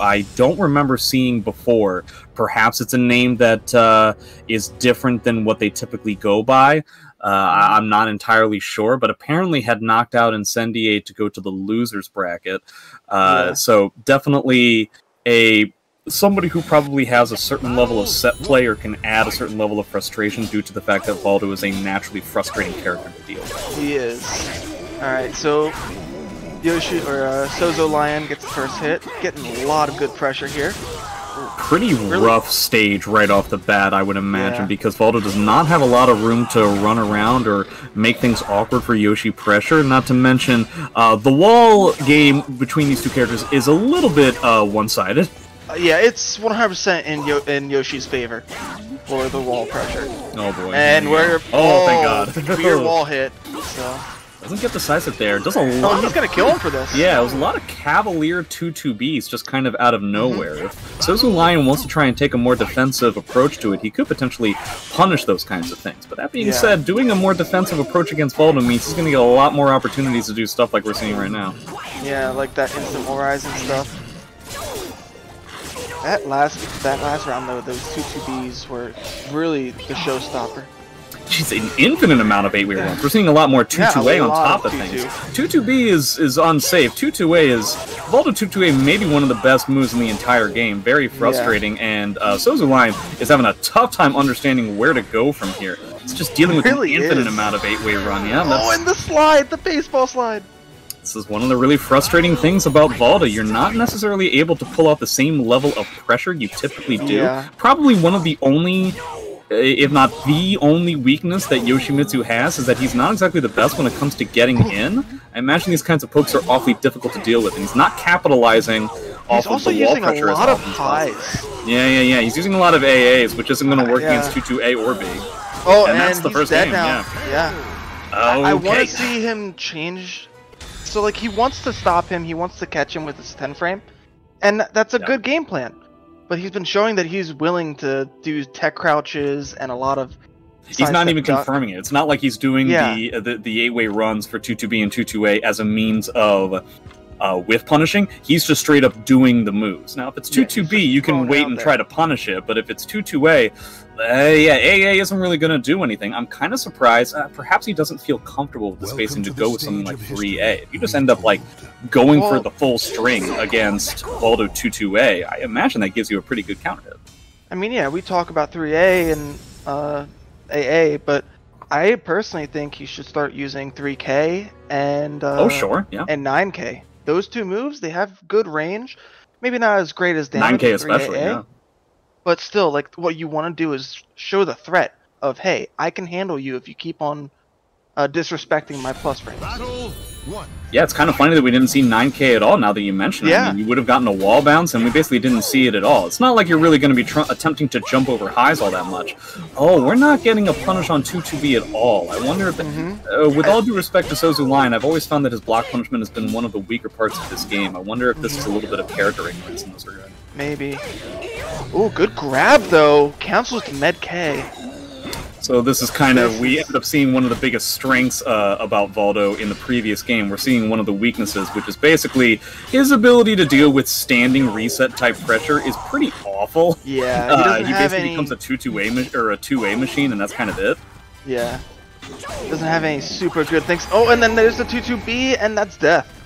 I don't remember seeing before. Perhaps it's a name that is different than what they typically go by. I'm not entirely sure, but apparently had knocked out Incendiate to go to the losers bracket. So definitely somebody who probably has a certain level of set play or can add a certain level of frustration due to the fact that Voldo is a naturally frustrating character to deal with. He is. Alright, so SouzouLion gets the first hit, getting a lot of good pressure here. Pretty rough stage right off the bat, I would imagine, because Voldo does not have a lot of room to run around or make things awkward for Yoshi pressure, not to mention the wall game between these two characters is a little bit one-sided. Yeah, it's 100% in Yoshi's favor for the wall pressure. Oh boy. And we're... Oh, thank God. Weird wall hit, so... Doesn't get decisive there. Does a lot. Oh, he's gonna kill him for this. Yeah, it was a lot of cavalier 2-2-Bs just kind of out of nowhere. If SouzouLion wants to try and take a more defensive approach to it, he could potentially punish those kinds of things. But that being said, doing a more defensive approach against Voldo means he's gonna get a lot more opportunities to do stuff like we're seeing right now. Yeah, like that instant Horizon stuff. That last round though, those 2-2-Bs were really the showstopper. Jeez, an infinite amount of 8-way runs. We're seeing a lot more 2-2-A on top of things. 2-2-B is unsafe. 2-2-A is... Voldo 2-2-A may be one of the best moves in the entire game. Very frustrating, and SouzouLion is having a tough time understanding where to go from here. It's just dealing with an infinite amount of 8-way run. Yeah, oh, and the slide! The baseball slide! This is one of the really frustrating things about Voldo. You're not necessarily able to pull out the same level of pressure you typically do. Probably one of the only... if not the only weakness that Yoshimitsu has, is that he's not exactly the best when it comes to getting in. I imagine these kinds of pokes are awfully difficult to deal with, and he's not capitalizing off of the wall pressure as often as possible. Yeah. He's using a lot of AAs, which isn't going to work against 2-2-A or B. Oh, and that's the first game. Now. I want to see him change. So, like, he wants to stop him, he wants to catch him with his 10 frame, and that's a good game plan. But he's been showing that he's willing to do tech crouches and a lot of... He's not even confirming it. It's not like he's doing the 8-way runs for 2-2-B and 2-2-A as a means of whiff punishing. He's just straight up doing the moves. Now, if it's 2-2-B, you can wait and try to punish it. But if it's 2-2-A, AA isn't really going to do anything. I'm kind of surprised. Perhaps he doesn't feel comfortable with the spacing to go with something like 3A. If you just end up like going for the full string against Voldo 2-2-A, I imagine that gives you a pretty good counter hit. I mean, yeah, we talk about 3A and AA, but I personally think he should start using 3K and and 9K. Those two moves, they have good range. Maybe not as great as damage. 9K especially, but still, like, what you want to do is show the threat of, hey, I can handle you if you keep on disrespecting my plus frames. Yeah, it's kind of funny that we didn't see 9K at all now that you mention it. I mean, you would have gotten a wall bounce, and we basically didn't see it at all. It's not like you're really going to be attempting to jump over highs all that much. Oh, we're not getting a punish on 2-2-B at all. I wonder if, with all due respect to SouzouLion, I've always found that his block punishment has been one of the weaker parts of this game. I wonder if this is a little bit of character ignorance in this regard. Maybe. Oh, good grab, though. Cancels to Med K. So this is kind of, we ended up seeing one of the biggest strengths about Voldo in the previous game. We're seeing one of the weaknesses, which is basically his ability to deal with standing reset type pressure is pretty awful. Yeah, he basically becomes a 2-2-A or a 2A machine, and that's kind of it. Yeah, doesn't have any super good things. Oh, and then there's the 2-2-B, and that's death.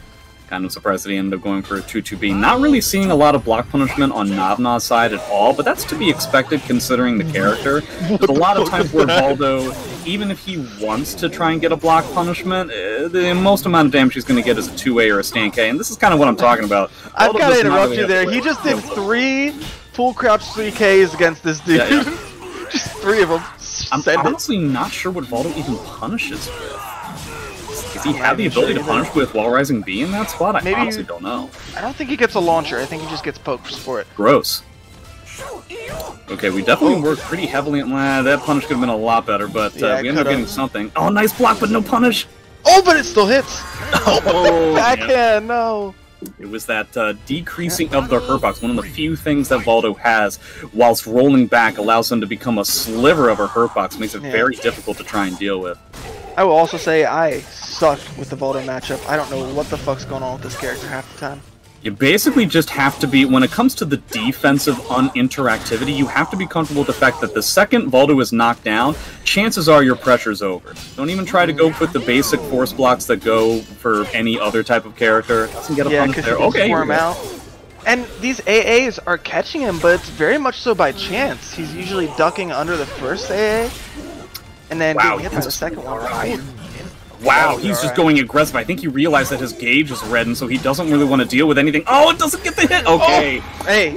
Kind of surprised that he ended up going for a 2-2-B. Not really seeing a lot of block punishment on NovNod's side at all, but that's to be expected considering the character. There's a lot of times where Voldo, even if he wants to try and get a block punishment, the most amount of damage he's going to get is a 2A or a stand K, and this is kind of what I'm talking about. I've got to interrupt you there. He just did 3 full crouch 3Ks against this dude. Just 3 of them. I'm honestly not sure what Voldo even punishes with. Does he have the ability to punish with wall rising B in that spot? I honestly don't know. I don't think he gets a launcher. I think he just gets pokes for it. Gross. Okay, we definitely worked pretty heavily on that. Punish could have been a lot better, but we ended up getting something. Oh, nice block, but no punish. Oh, but it still hits. Oh, backhand, no. It was that decreasing of the hurt box. One of the few things that Voldo has, whilst rolling back, allows him to become a sliver of a hurt box. Makes it very difficult to try and deal with. I will also say I suck with the Voldo matchup. I don't know what the fuck's going on with this character half the time. You basically just have to be, when it comes to the defensive uninteractivity, you have to be comfortable with the fact that the second Voldo is knocked down, chances are your pressure's over. Don't even try to go with the basic force blocks that go for any other type of character. Doesn't get a punish there. Okay, swarm out. And these AAs are catching him, but it's very much so by chance. He's usually ducking under the first AA, and then getting hit by the second one. Right. Wow, he's just going aggressive. I think he realized that his gauge is red, and so he doesn't really want to deal with anything. Oh, it doesn't get the hit! Okay. Oh, hey,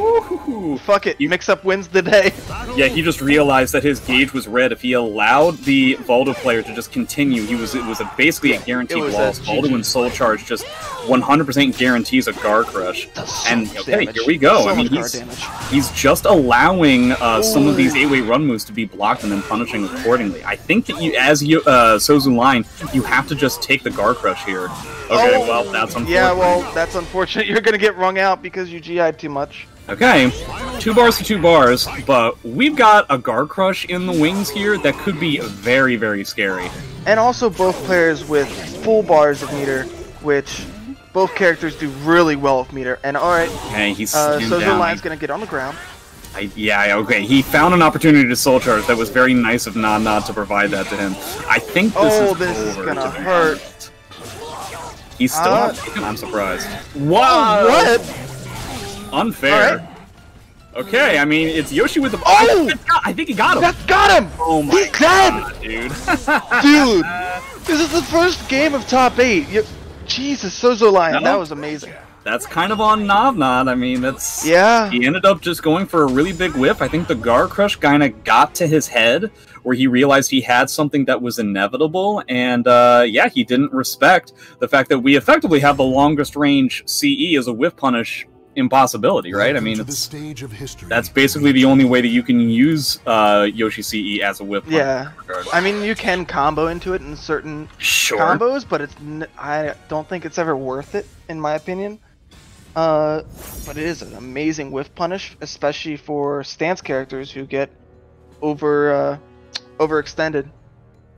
fuck it. Mix-up wins the day. Yeah, he just realized that his gauge was red. If he allowed the Voldo player to just continue, it was basically a guaranteed loss. Voldo and Soul Charge just 100% guarantees a Gar Crush. And, okay, here we go. So I mean, he's just allowing some of these 8-way run moves to be blocked and then punishing accordingly. I think that you, as SouzouLion, you have to just take the Gar Crush here. Okay, well, that's unfortunate. Yeah, well, that's unfortunate. You're gonna get wrung out because you GI'd too much. Okay, 2 bars to 2 bars, but we've got a Gar Crush in the wings here that could be very, very scary. And also both players with full bars of meter, which both characters do really well with meter. And alright, okay, he's SouzouLion's gonna get on the ground. Yeah, okay, he found an opportunity to Soul Charge. That was very nice of NovNod to provide that to him. I think this is gonna hurt. He's still not taken? I'm surprised. Wow! What? Unfair. Right. Okay, I mean, it's Yoshi with the... Oh! I think he got him! That got him! Oh my god, dude. Dude, this is the first game of top 8. Jesus, SouzouLion, that was amazing. That's kind of on NovNod. I mean, that's... Yeah. He ended up just going for a really big whiff. I think the Gar Crush kind of got to his head, where he realized he had something that was inevitable, and yeah, he didn't respect the fact that we effectively have the longest range CE as a whiff punish impossibility, right? I mean, that's basically the only way that you can use Yoshi CE as a whiff punish. Yeah. I mean, you can combo into it in certain combos, but I don't think it's ever worth it, in my opinion. But it is an amazing whiff punish, especially for stance characters who get overextended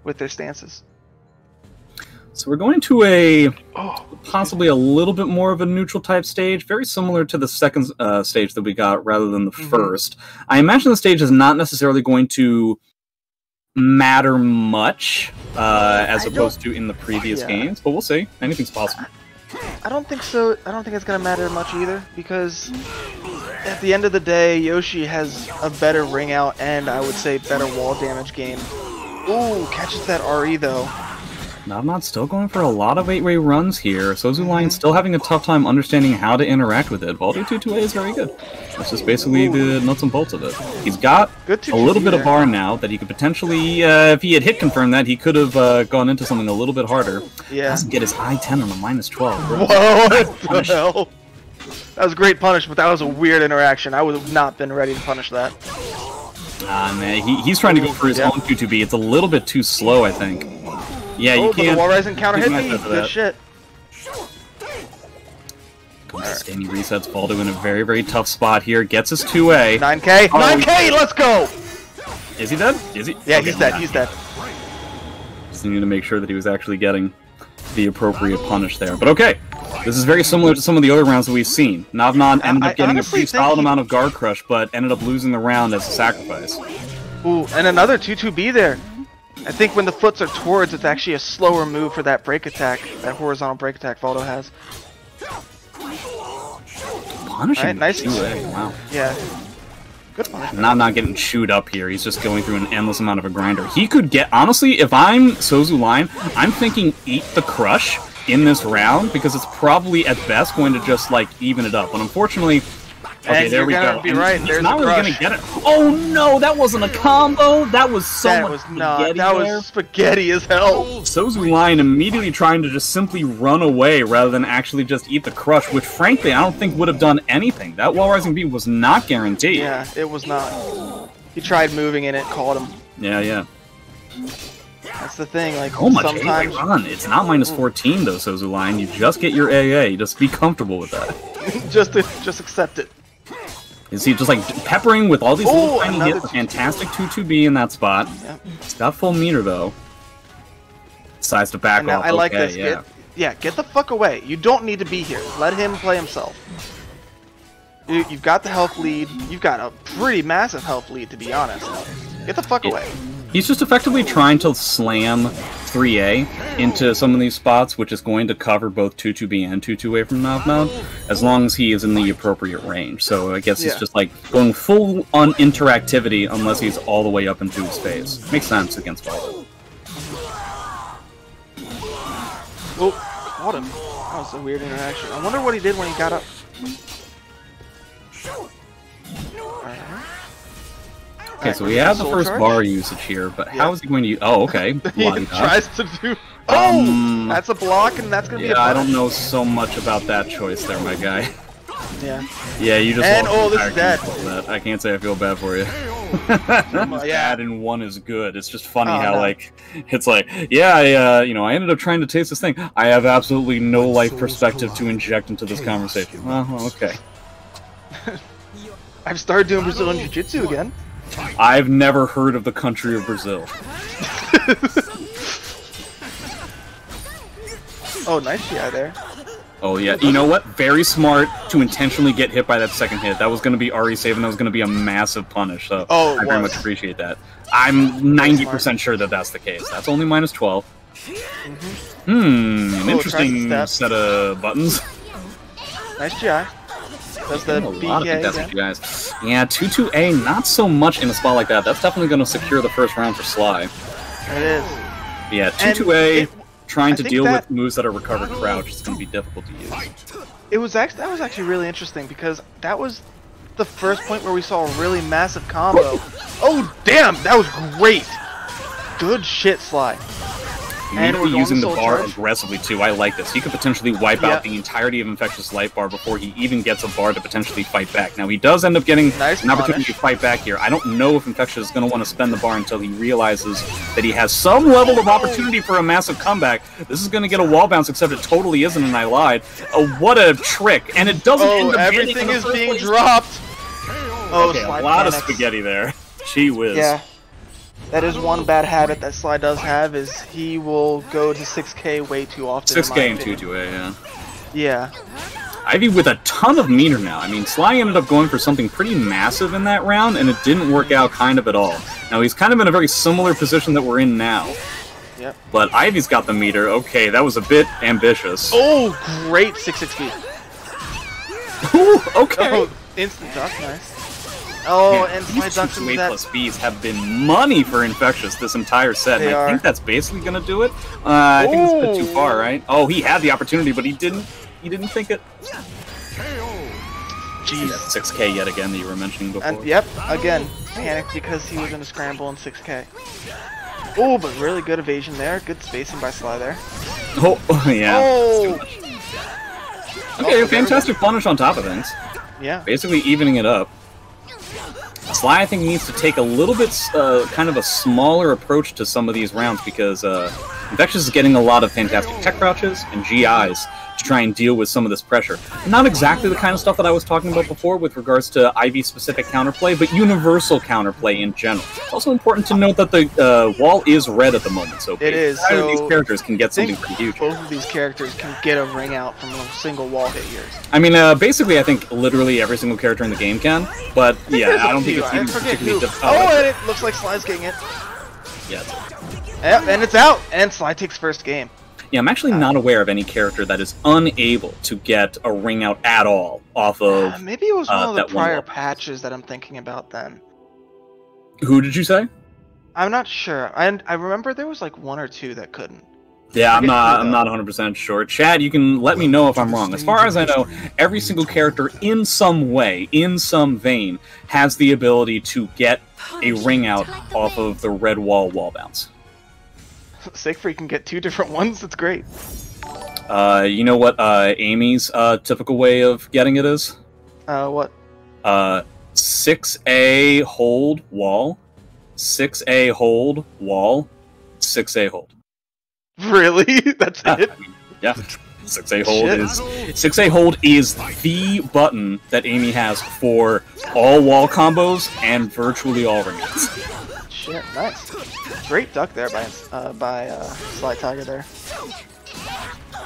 with their stances. So we're going to a possibly a little bit more of a neutral type stage, very similar to the second stage that we got rather than the first. I imagine the stage is not necessarily going to matter much as opposed to in the previous games, but we'll see. Anything's possible. I don't think so. I don't think it's going to matter much either, because at the end of the day, Yoshi has a better ring out and I would say better wall damage game. Ooh, catches that RE though. NovNod's still going for a lot of 8-way runs here. SouzouLion's still having a tough time understanding how to interact with it. Voldo 2-2A is very good. That's just basically the nuts and bolts of it. He's got a little bit of bar now that he could potentially, if he had hit confirm that, he could have gone into something a little bit harder. Yeah. Doesn't get his I-10 on a -12. Whoa, what the hell? That was a great punish, but that was a weird interaction. I would have not been ready to punish that. Man, he's trying to go for his own 2-2B. It's a little bit too slow, I think. Yeah, you can't. The wall rising counter hit me. Good shit. Standing resets Voldo in a very, very tough spot here. Gets his 2A. 9K. 9K. Let's go. Is he dead? Is he? Yeah, he's dead. He's dead. Just needed to make sure that he was actually getting the appropriate punish there. But okay, this is very similar to some of the other rounds that we've seen. NovNod ended up getting a pretty solid amount of Gar Crush, but ended up losing the round as a sacrifice. Ooh, and another 2-2B there. I think when the foots are towards, it's actually a slower move for that break attack, that horizontal break attack Voldo has. Punishing. Right, nice. Wow. Yeah. Good punishment. Not getting chewed up here. He's just going through an endless amount of a grinder. He could get, honestly, if I'm SouzouLion, I'm thinking eat the crush in this round, because it's probably at best going to just like even it up. But unfortunately, okay, and there we go. Be right. He's not really gonna get it. Oh no, that wasn't a combo. That was so much spaghetti. That was spaghetti as hell. SouzouLion immediately trying to just simply run away rather than actually just eat the crush, which frankly I don't think would have done anything. That wall rising beat was not guaranteed. Yeah, it was not. He tried moving and it caught him. Yeah. That's the thing, like, sometimes... run. It's not -14 though, SouzouLion. You just get your AA. Just be comfortable with that. just accept it. You see, just like peppering with all these little tiny hits, a fantastic 2-2B in that spot. Yep. It's got full meter though. Decides to back off. I like this. Yeah. Yeah, get the fuck away. You don't need to be here. Let him play himself. You've got the health lead. You've got a pretty massive health lead, to be honest. Get the fuck away. He's just effectively trying to slam 3A into some of these spots, which is going to cover both 2-2B and 2-2A from NovNod, as long as he is in the appropriate range. So I guess he's just like going full on interactivity unless he's all the way up into his face. Makes sense against all. Oh, caught him. That was a weird interaction. I wonder what he did when he got up. Okay, so we have the first bar usage here, but how is he going to use... Oh, okay. He tries to do... Oh! That's a block, and that's going to be a block. I don't know so much about that choice there, my guy. Yeah. Yeah, you just... And, oh, this is dead. I can't say I feel bad for you. Bad and one is good. It's just funny how, like, it's like, yeah, you know, I ended up trying to taste this thing. I have absolutely no life perspective to inject into this conversation. Well, okay. I've started doing Brazilian Jiu-Jitsu again. I've never heard of the country of Brazil. Oh, nice GI there. Oh, yeah. You know what? Very smart to intentionally get hit by that second hit. That was going to be RE save, and that was going to be a massive punish. So I very much appreciate that. I'm 90% sure that that's the case. That's only minus 12. An interesting set of buttons. Nice GI. That's the BK guys. Yeah, 2-2A, not so much in a spot like that. That's definitely going to secure the first round for Sly. It is. Yeah, 2-2A, trying to deal with moves that are recovered crouch is going to be difficult to use. That was actually really interesting because that was the first point where we saw a really massive combo. Oh, damn! That was great! Good shit, Sly. You need to be using the bar aggressively, too. I like this. He could potentially wipe out the entirety of Infectious life bar before he even gets a bar to potentially fight back. Now, he does end up getting an opportunity to fight back here. I don't know if Infectious is going to want to spend the bar until he realizes that he has some level of opportunity for a massive comeback. This is going to get a wall bounce, except it totally isn't, and I lied. What a trick. And it doesn't end up everything is being dropped. Okay, a lot of spaghetti there. Gee whiz. Yeah. That is one bad habit that Sly does have, is he will go to 6K way too often. 6K and 2-2A, yeah. Yeah. Ivy with a ton of meter now. I mean, Sly ended up going for something pretty massive in that round, and it didn't work out kind of at all. Now, he's kind of in a very similar position that we're in now. Yep. But Ivy's got the meter. Okay, that was a bit ambitious. Oh, great 6-6 Ooh, okay. Oh, instant duck, nice. Oh, and these 2-2A plus Bs have been money for Infectious this entire set, and I think that's basically going to do it. I think it's a bit too far, right? Oh, he had the opportunity, but he didn't think it. Jeez. 6K yet again that you were mentioning before. And, yep, again, panicked because he was in a scramble in 6K. Oh, but really good evasion there. Good spacing by Sly there. Oh, yeah. Oh. Okay, fantastic punish on top of things. Yeah. Basically evening it up. Sly, I think, needs to take a little bit, kind of a smaller approach to some of these rounds because Infectious is getting a lot of fantastic tech crouches and GIs to try and deal with some of this pressure. Not exactly the kind of stuff that I was talking about before with regards to Ivy-specific counterplay, but universal counterplay in general. It's also important to note that the wall is red at the moment, so it is. So these characters can get something pretty huge. Both of these characters can get a ring out from a single wall hit here. I mean, basically, I think literally every single character in the game can, but yeah, I don't think it's even particularly difficult. Oh, and it looks like Sly's getting it. Yeah. And it's out, and Sly takes first game. Yeah, I'm actually not aware of any character that is unable to get a ring out at all off of. Maybe it was one of the prior patches that I'm thinking about then. Who did you say? I'm not sure. I remember there was like one or two that couldn't. Yeah, I'm not 100% sure. Chad, you can let me know if I'm wrong. As far as I know, every single character in some way, in some vein, has the ability to get a ring out off of the red wall bounce. Siegfried can get two different ones. That's great. You know what Amy's typical way of getting it is? What? 6A hold wall, 6A hold wall, 6A hold. Really? That's it? Yeah. 6A hold is the button that Amy has for all wall combos and virtually all ring outs. Shit, nice. Great duck there by Slytiger there.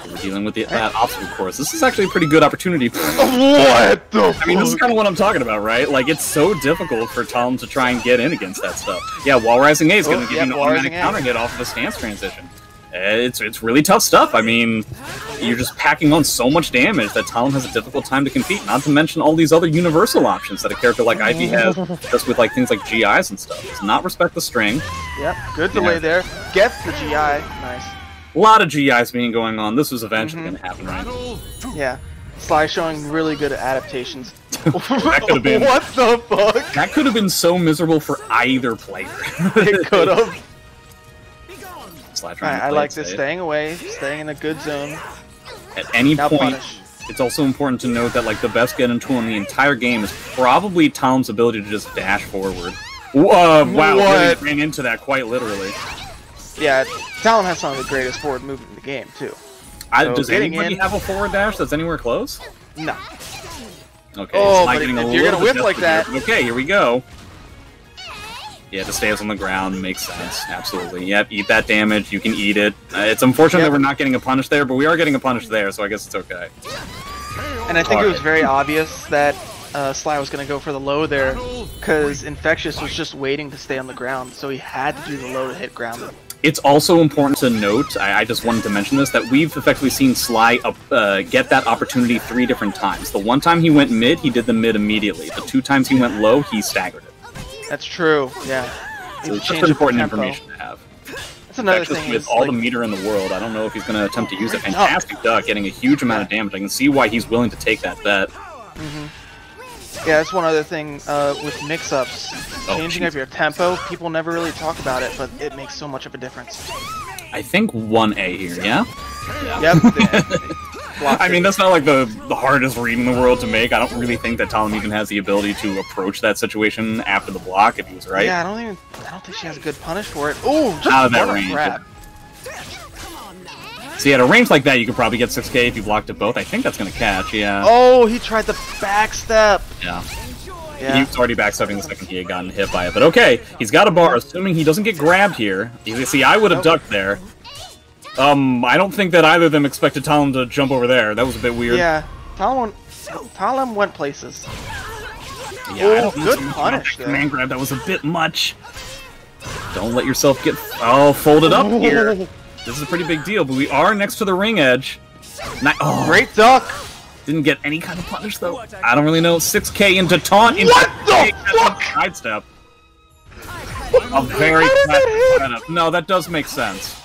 We're dealing with that obstacle course. This is actually a pretty good opportunity. What the fuck? I mean, this is kind of what I'm talking about, right? Like, it's so difficult for Talon to try and get in against that stuff. Yeah, Wall Rising A is going to give you an automatic counter hit off of a stance transition. It's really tough stuff. I mean, you're just packing on so much damage that Talon has a difficult time to compete, not to mention all these other universal options that a character like Ivy has, just with like things like GIs and stuff. Does not respect the string. Yep, good delay there. Gets the GI. Nice. A lot of GIs being going on. This was eventually going to happen, right? Yeah. Sly showing really good adaptations. That could have been... What the fuck? That could have been so miserable for either player. It could have. I like this staying away, staying in a good zone. At any point, it's also important to note that like the best get-in tool in the entire game is probably Talon's ability to just dash forward. Wow, really ran into that quite literally. Yeah, Talon has some of the greatest forward movement in the game, too. Does anybody have a forward dash that's anywhere close? No. Okay, oh, but if you're gonna whip like that... Okay, here we go. Yeah, to stay us on the ground makes sense. Absolutely. Yep, eat that damage. You can eat it. It's unfortunate that we're not getting a punish there, but we are getting a punish there, so I guess it's okay. And I think it was very obvious that Sly was going to go for the low there, because Infectious was just waiting to stay on the ground, so he had to do the low to hit ground. It's also important to note, I just wanted to mention this, that we've effectively seen Sly get that opportunity 3 different times. The one time he went mid, he did the mid immediately. The 2 times he went low, he staggered it. That's true, yeah. So it's just important information to have. That's another thing. With all the meter in the world, I don't know if he's going to attempt to use it. Fantastic duck, getting a huge amount of damage. I can see why he's willing to take that bet. Yeah, that's one other thing with mix-ups. Changing up your tempo, people never really talk about it, but it makes so much of a difference. I think 1A here, yeah? Yep. I mean, that's not like the hardest read in the world to make. I don't really think that Talon even has the ability to approach that situation after the block if he was right. Yeah, I don't think she has a good punish for it. Ooh, just out of that range. Grab. See, at a range like that, you could probably get 6K if you blocked it both. I think that's going to catch, yeah. Oh, he tried the backstep. Yeah. He was already backstepping the second he had gotten hit by it. But okay, he's got a bar, assuming he doesn't get grabbed here. You see, I would have ducked there. I don't think that either of them expected Talon to jump over there. That was a bit weird. Yeah, Talon went places. Yeah, good punish there. Command grab, that was a bit much. Don't let yourself get folded up here. This is a pretty big deal, but we are next to the ring edge. Great duck. Didn't get any kind of punish though. I don't really know. 6K into taunt. What the fuck? Sidestep. A very setup. No, that does make sense.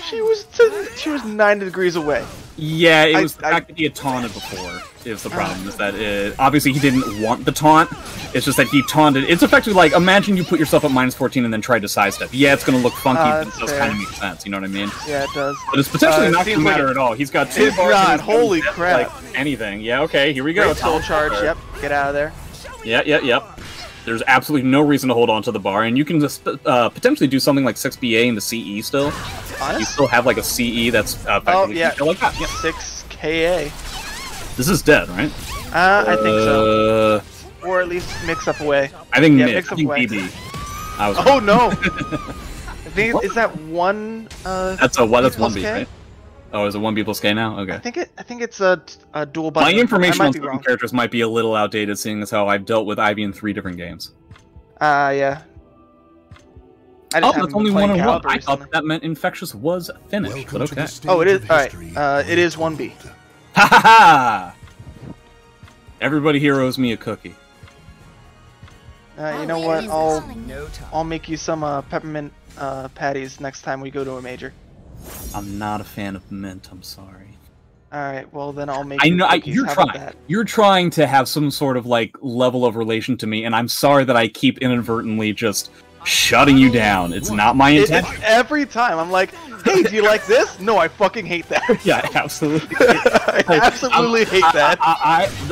She was 90 degrees away. Yeah, it was the fact that he had taunted before is the problem. Is that obviously he didn't want the taunt. It's just that he taunted. It's effectively like, imagine you put yourself at -14 and then tried to sidestep. Yeah, it's going to look funky, but it does kind of make sense. You know what I mean? Yeah, it does. But it's potentially not going to matter at all. He's got 2 bars. God, holy crap. Like anything. Yeah, okay, here we go. Soul charge, yep. Get out of there. Yep. There's absolutely no reason to hold on to the bar, and you can just potentially do something like 6BA into CE still. Honest? You still have like a CE that's like that. Yeah. 6KA. This is dead, right? I think so. Or at least mix up away. I think mid. I think BB. Oh no! I think is that one? That's 1B, right? Oh, is it 1B plus K now? Okay. I think it's a dual button. My information on certain characters might be a little outdated, seeing as how I've dealt with Ivy in 3 different games. Yeah. That's only 1-on-1. I thought that meant Infectious was finished, but okay. Oh, it is. All right. It is 1B. Ha ha ha! Everybody here owes me a cookie. You know what? I'll make you some peppermint patties next time we go to a major. I'm not a fan of mint. I'm sorry. All right. Well, then I'll make. You're trying. You're trying to have some sort of like level of relation to me, and I'm sorry that I keep inadvertently just shutting you down. It's not my intention. Every time I'm like, hey, do you like this? No, I fucking hate that. Yeah, absolutely. I absolutely hate that.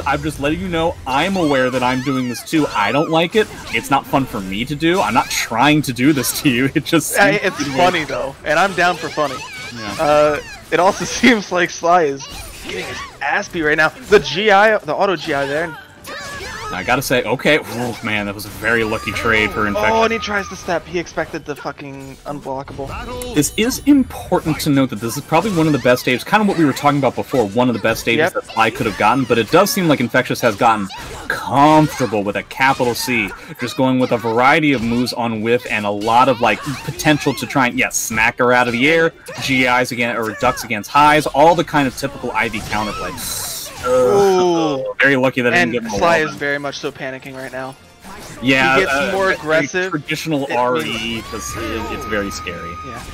I'm just letting you know, I'm aware that I'm doing this too. I don't like it. It's not fun for me to do. I'm not trying to do this to you. It just it's funny though, and I'm down for funny. Yeah. It also seems like Sly is getting his ass beat right now. The GI, the auto GI there. I gotta say, okay, oh man, that was a very lucky trade for Infectious. Oh, and he tries to step. He expected the fucking unblockable. This is important to note that this is probably one of the best stages, kind of what we were talking about before, one of the best stages that Sly could have gotten, but it does seem like Infectious has gotten comfortable with a capital C, just going with a variety of moves on whiff and a lot of, like, potential to try and, smack her out of the air, GIs against, or ducks against highs, all the kind of typical IV counterplay. Very lucky that I didn't get him. Sly is very much so panicking right now. Yeah, he gets more aggressive. Traditional RE, because it's very scary. Yeah,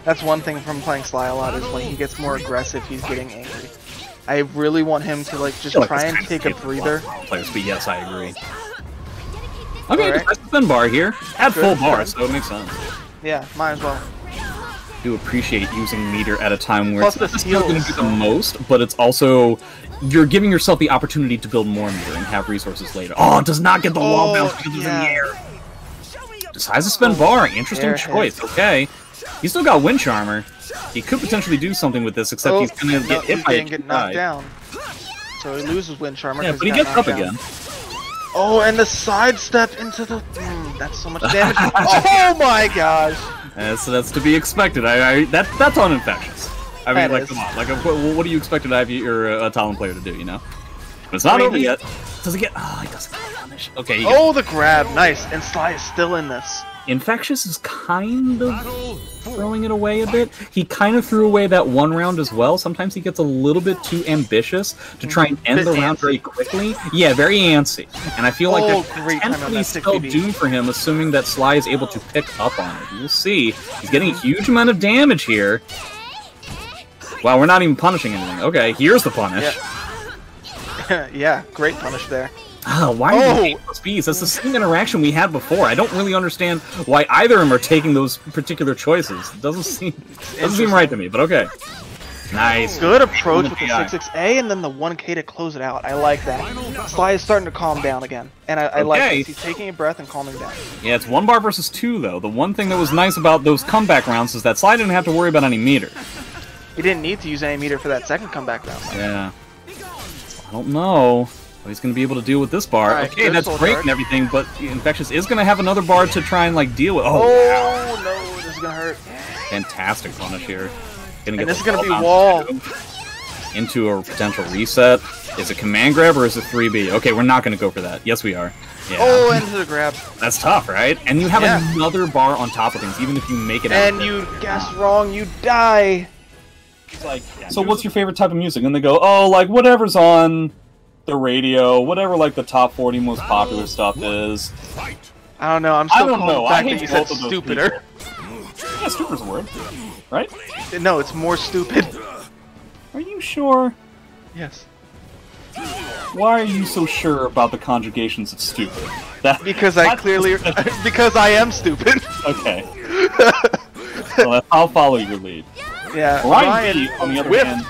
that's one thing from playing Sly a lot is when he gets more aggressive, he's getting angry. I really want him to like just try and take a breather. Players, but yes, I agree. Okay, right. That's the spin bar here. Add full bar, so it makes sense. Yeah, might as well. I do appreciate using meter at a time where it's not going to do the most, but it's also you're giving yourself the opportunity to build more meter and have resources later. Oh, it does not get the wall bounce because it's in the air. Decides to spend bar. Interesting choice. Okay. He's still got Wind Charmer. He could potentially do something with this, except he's going to get hit by it. Get knocked down. So he loses Wind Charmer. Yeah, but he gets up again. Oh, and the sidestep into the... that's so much damage. Oh my gosh! So that's to be expected. That's on Infectious. I mean, like, come on. Like, what do you expect your Talon player to do, you know? But it's not over yet. Does he get... Oh, he doesn't get punished. Okay. The grab. Nice. And Sly is still in this. Infectious is kind of throwing it away a bit. He kind of threw away that one round as well. Sometimes he gets a little bit too ambitious to try and end the round very quickly. Yeah, very antsy. And I feel like there's potentially still doom for him, assuming that Sly is able to pick up on it. We'll see. He's getting a huge amount of damage here. Wow, we're not even punishing anything. Okay, here's the punish. Yeah, yeah, great punish there. Why are you those bees? That's the same interaction we had before. I don't really understand why either of them are taking those particular choices. It doesn't seem right to me, but okay. Nice. Good approach with the 6-6A and then the 1K to close it out. I like that. Sly is starting to calm down again. And I like this. He's taking a breath and calming down. Yeah, it's 1 bar versus 2, though. The one thing that was nice about those comeback rounds is that Sly didn't have to worry about any meter. He didn't need to use any meter for that second comeback round. Yeah. I don't know what he's going to be able to deal with this bar. Right, okay, that's great and everything, but Infectious is going to have another bar to try and like deal with. Oh no, this is going to hurt. Fantastic punish here. And this is going to be wall. Into a potential reset. Is it command grab or is it 3B? Okay, we're not going to go for that. Yes, we are. Yeah. Oh, into the grab. That's tough, right? And you have another bar on top of things, even if you make it out. And you guess wrong, you die. Like, so what's your favorite type of music? And they go, oh, like whatever's on the radio, whatever like the top 40 most popular stuff is. I don't know. I'm still calling the fact that you said stupider. Yeah, stupider's a word, right? No, it's more stupid. Are you sure? Yes. Why are you so sure about the conjugations of stupid? Because I clearly... because I am stupid. Okay. Well, I'll follow your lead. Yeah, Ryan V, on the other hand,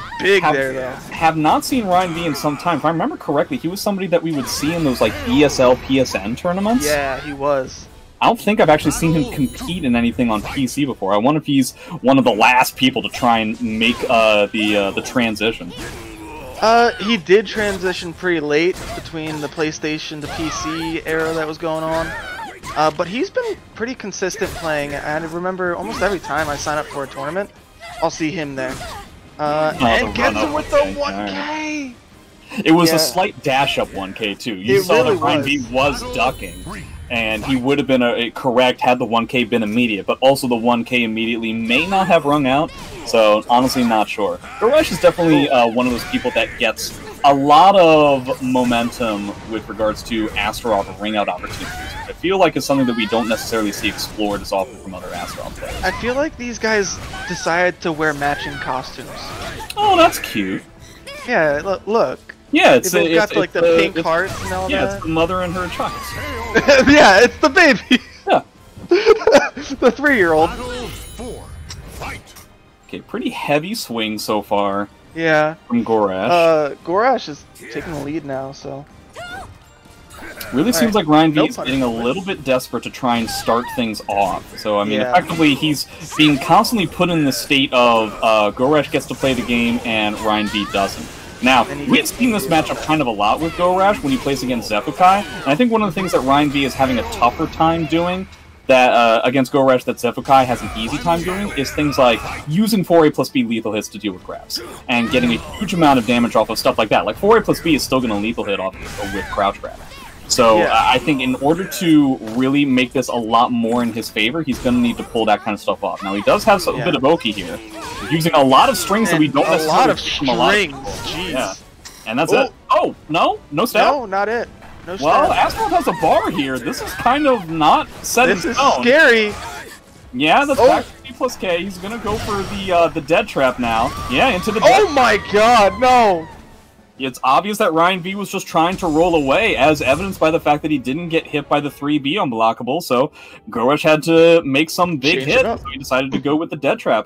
have not seen Ryan V in some time. If I remember correctly, he was somebody that we would see in those like ESL, PSN tournaments. Yeah, he was. I don't think I've actually seen him compete in anything on PC before. I wonder if he's one of the last people to try and make the transition. He did transition pretty late between the PlayStation to PC era that was going on. But he's been pretty consistent playing. I remember almost every time I sign up for a tournament, I'll see him there. And gets him with the 1K! It was a slight dash up 1K too. You saw that Ryan V was ducking. And he would have been correct had the 1K been immediate, but also the 1K immediately may not have rung out, so honestly not sure. Gorash is definitely one of those people that gets a lot of momentum with regards to Astaroth ring out opportunities. I feel like it's something that we don't necessarily see explored as often from other Astaroth players. I feel like these guys decided to wear matching costumes. Oh, that's cute. Yeah, look. Yeah, they've got like the pink hearts and all that. Yeah, it's the mother and her child. Yeah, it's the baby. Yeah. The 3-year-old. Okay, pretty heavy swing so far. Yeah. From Gorash. Gorash is taking the lead now, so. Really seems like Ryan V is getting a little bit desperate to try and start things off. So, I mean, effectively, he's being constantly put in the state of Gorash gets to play the game and Ryan V doesn't. Now, we've seen this matchup kind of a lot with Gorash when he plays against Zefukai, and I think one of the things that Ryan V is having a tougher time doing that against Gorash that Zefukai has an easy time doing is things like using 4A plus B lethal hits to deal with grabs, and getting a huge amount of damage off of stuff like that. Like 4A plus B is still going to lethal hit off with crouch grab. So I think in order to really make this a lot more in his favor, he's going to need to pull that kind of stuff off. Now he does have a bit of Oki here, using a lot of strings that we don't necessarily. A lot of strings, jeez. Yeah, and that's it. Oh no stab. No, not it. No stab. Well, Astaroth has a bar here. This is kind of not set in stone. This is scary. Yeah, that's back to B plus K. He's gonna go for the dead trap now. Yeah, into the. Oh my God, no! It's obvious that Ryan V was just trying to roll away, as evidenced by the fact that he didn't get hit by the 3B unblockable, so Gorash had to make some big hit, so he decided to go with the dead trap.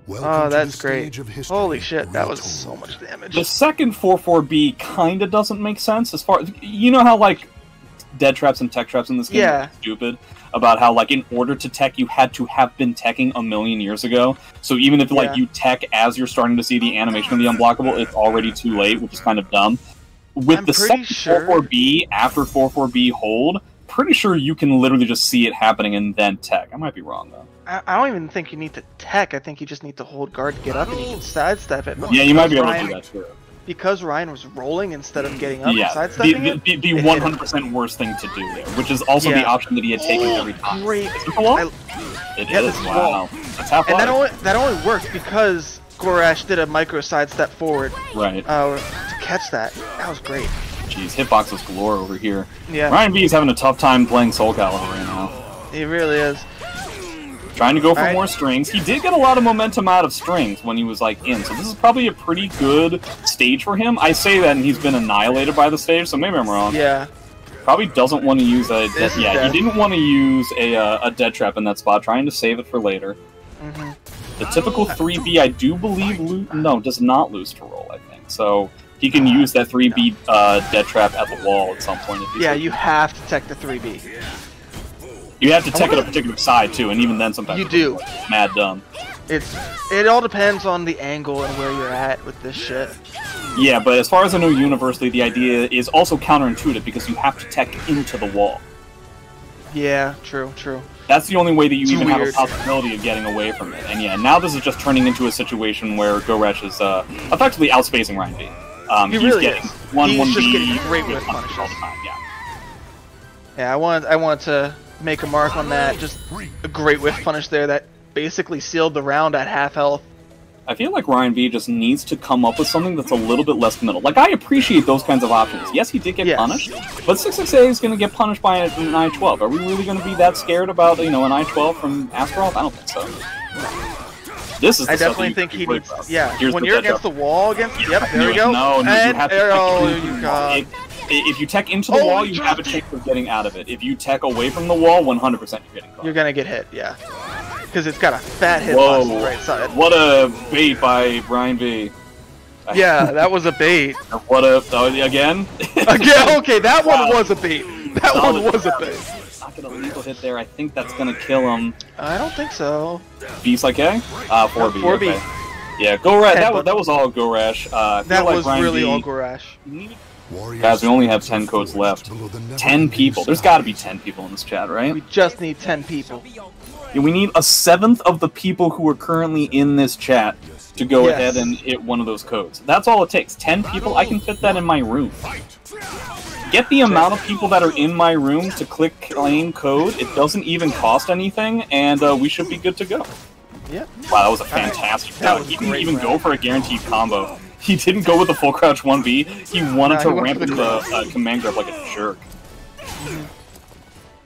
Oh, that's great. Holy shit, that was so much damage. The second 4-4B kinda doesn't make sense, as far as... You know how, like, dead traps and tech traps in this game are stupid? About how, like, in order to tech, you had to have been teching a million years ago. So even if, like, you tech as you're starting to see the animation of the unblockable, it's already too late, which is kind of dumb. With the second 4-4B after 4-4B hold, pretty sure you can literally just see it happening and then tech. I might be wrong, though. I don't even think you need to tech. I think you just need to hold guard to get up and you can sidestep it. Yeah, you might be able to do that, too. Because Ryan was rolling instead of getting up and sidestepping the 100% worst thing to do there, which is also the option that he had taken every time. Great. Is it the wall? It is. Wow. That's half and that only worked because Gorash did a micro sidestep forward. Right. To catch that. That was great. Jeez, hitboxes galore over here. Yeah. Ryan V is having a tough time playing SoulCalibur right now. He really is. Trying to go for more strings. He did get a lot of momentum out of strings when he was, like, in, so this is probably a pretty good stage for him. I say that, and he's been annihilated by the stage, so maybe I'm wrong. Yeah. Probably doesn't want to use a... he didn't want to use a dead trap in that spot, trying to save it for later. The typical 3B, I do believe, does not lose to roll, I think. So he can use that 3B dead trap at the wall at some point. If you have to tech the 3B. You have to tech it a particular side, too, and even then sometimes you do. Mad dumb. It all depends on the angle and where you're at with this shit. Yeah, but as far as I know universally, the idea is also counterintuitive because you have to tech into the wall. Yeah, true. That's the only way that you even have a possibility of getting away from it. And yeah, now this is just turning into a situation where Gorash is effectively outspacing Ryan V. He really getting is. 1-1B He's just getting great whiff punishes all the time, Yeah, I want to make a mark on that. Just a great whiff punish there that basically sealed the round at half health. I feel like Ryan V just needs to come up with something that's a little bit less committal. Like, I appreciate those kinds of options. Yes, he did get punished, but 6-6-A is going to get punished by an I-12. Are we really going to be that scared about, an I-12 from Astaroth? I don't think so. This is the I definitely think he needs... Yeah, when you're against the wall, there we go. No, you have to you got... If you tech into the wall, you have a chance of getting out of it. If you tech away from the wall, 100% you're getting caught. You're gonna get hit, yeah. Because it's got a fat hitbox on the right side. What a bait by Ryan V. Yeah, that was a bait. What a... again? Again, okay, that one was a bait. That one was a bait. Not gonna lethal hit there. I think that's gonna kill him. I don't think so. Beast like A? 4B. 4B. Okay. Yeah, Gorash. That was all Gorash. That was really all Gorash. Guys, we only have 10 codes left. 10 people. There's got to be 10 people in this chat, right? We just need 10 people. Yeah, we need a seventh of the people who are currently in this chat to go ahead and hit one of those codes. That's all it takes. 10 people. I can fit that in my room. Get the amount of people that are in my room to click claim code. It doesn't even cost anything, and we should be good to go. Yep. Wow, that was a fantastic shot. He didn't even go for a guaranteed combo. He didn't go with the full crouch 1B. He wanted to ramp into the command grab like a jerk.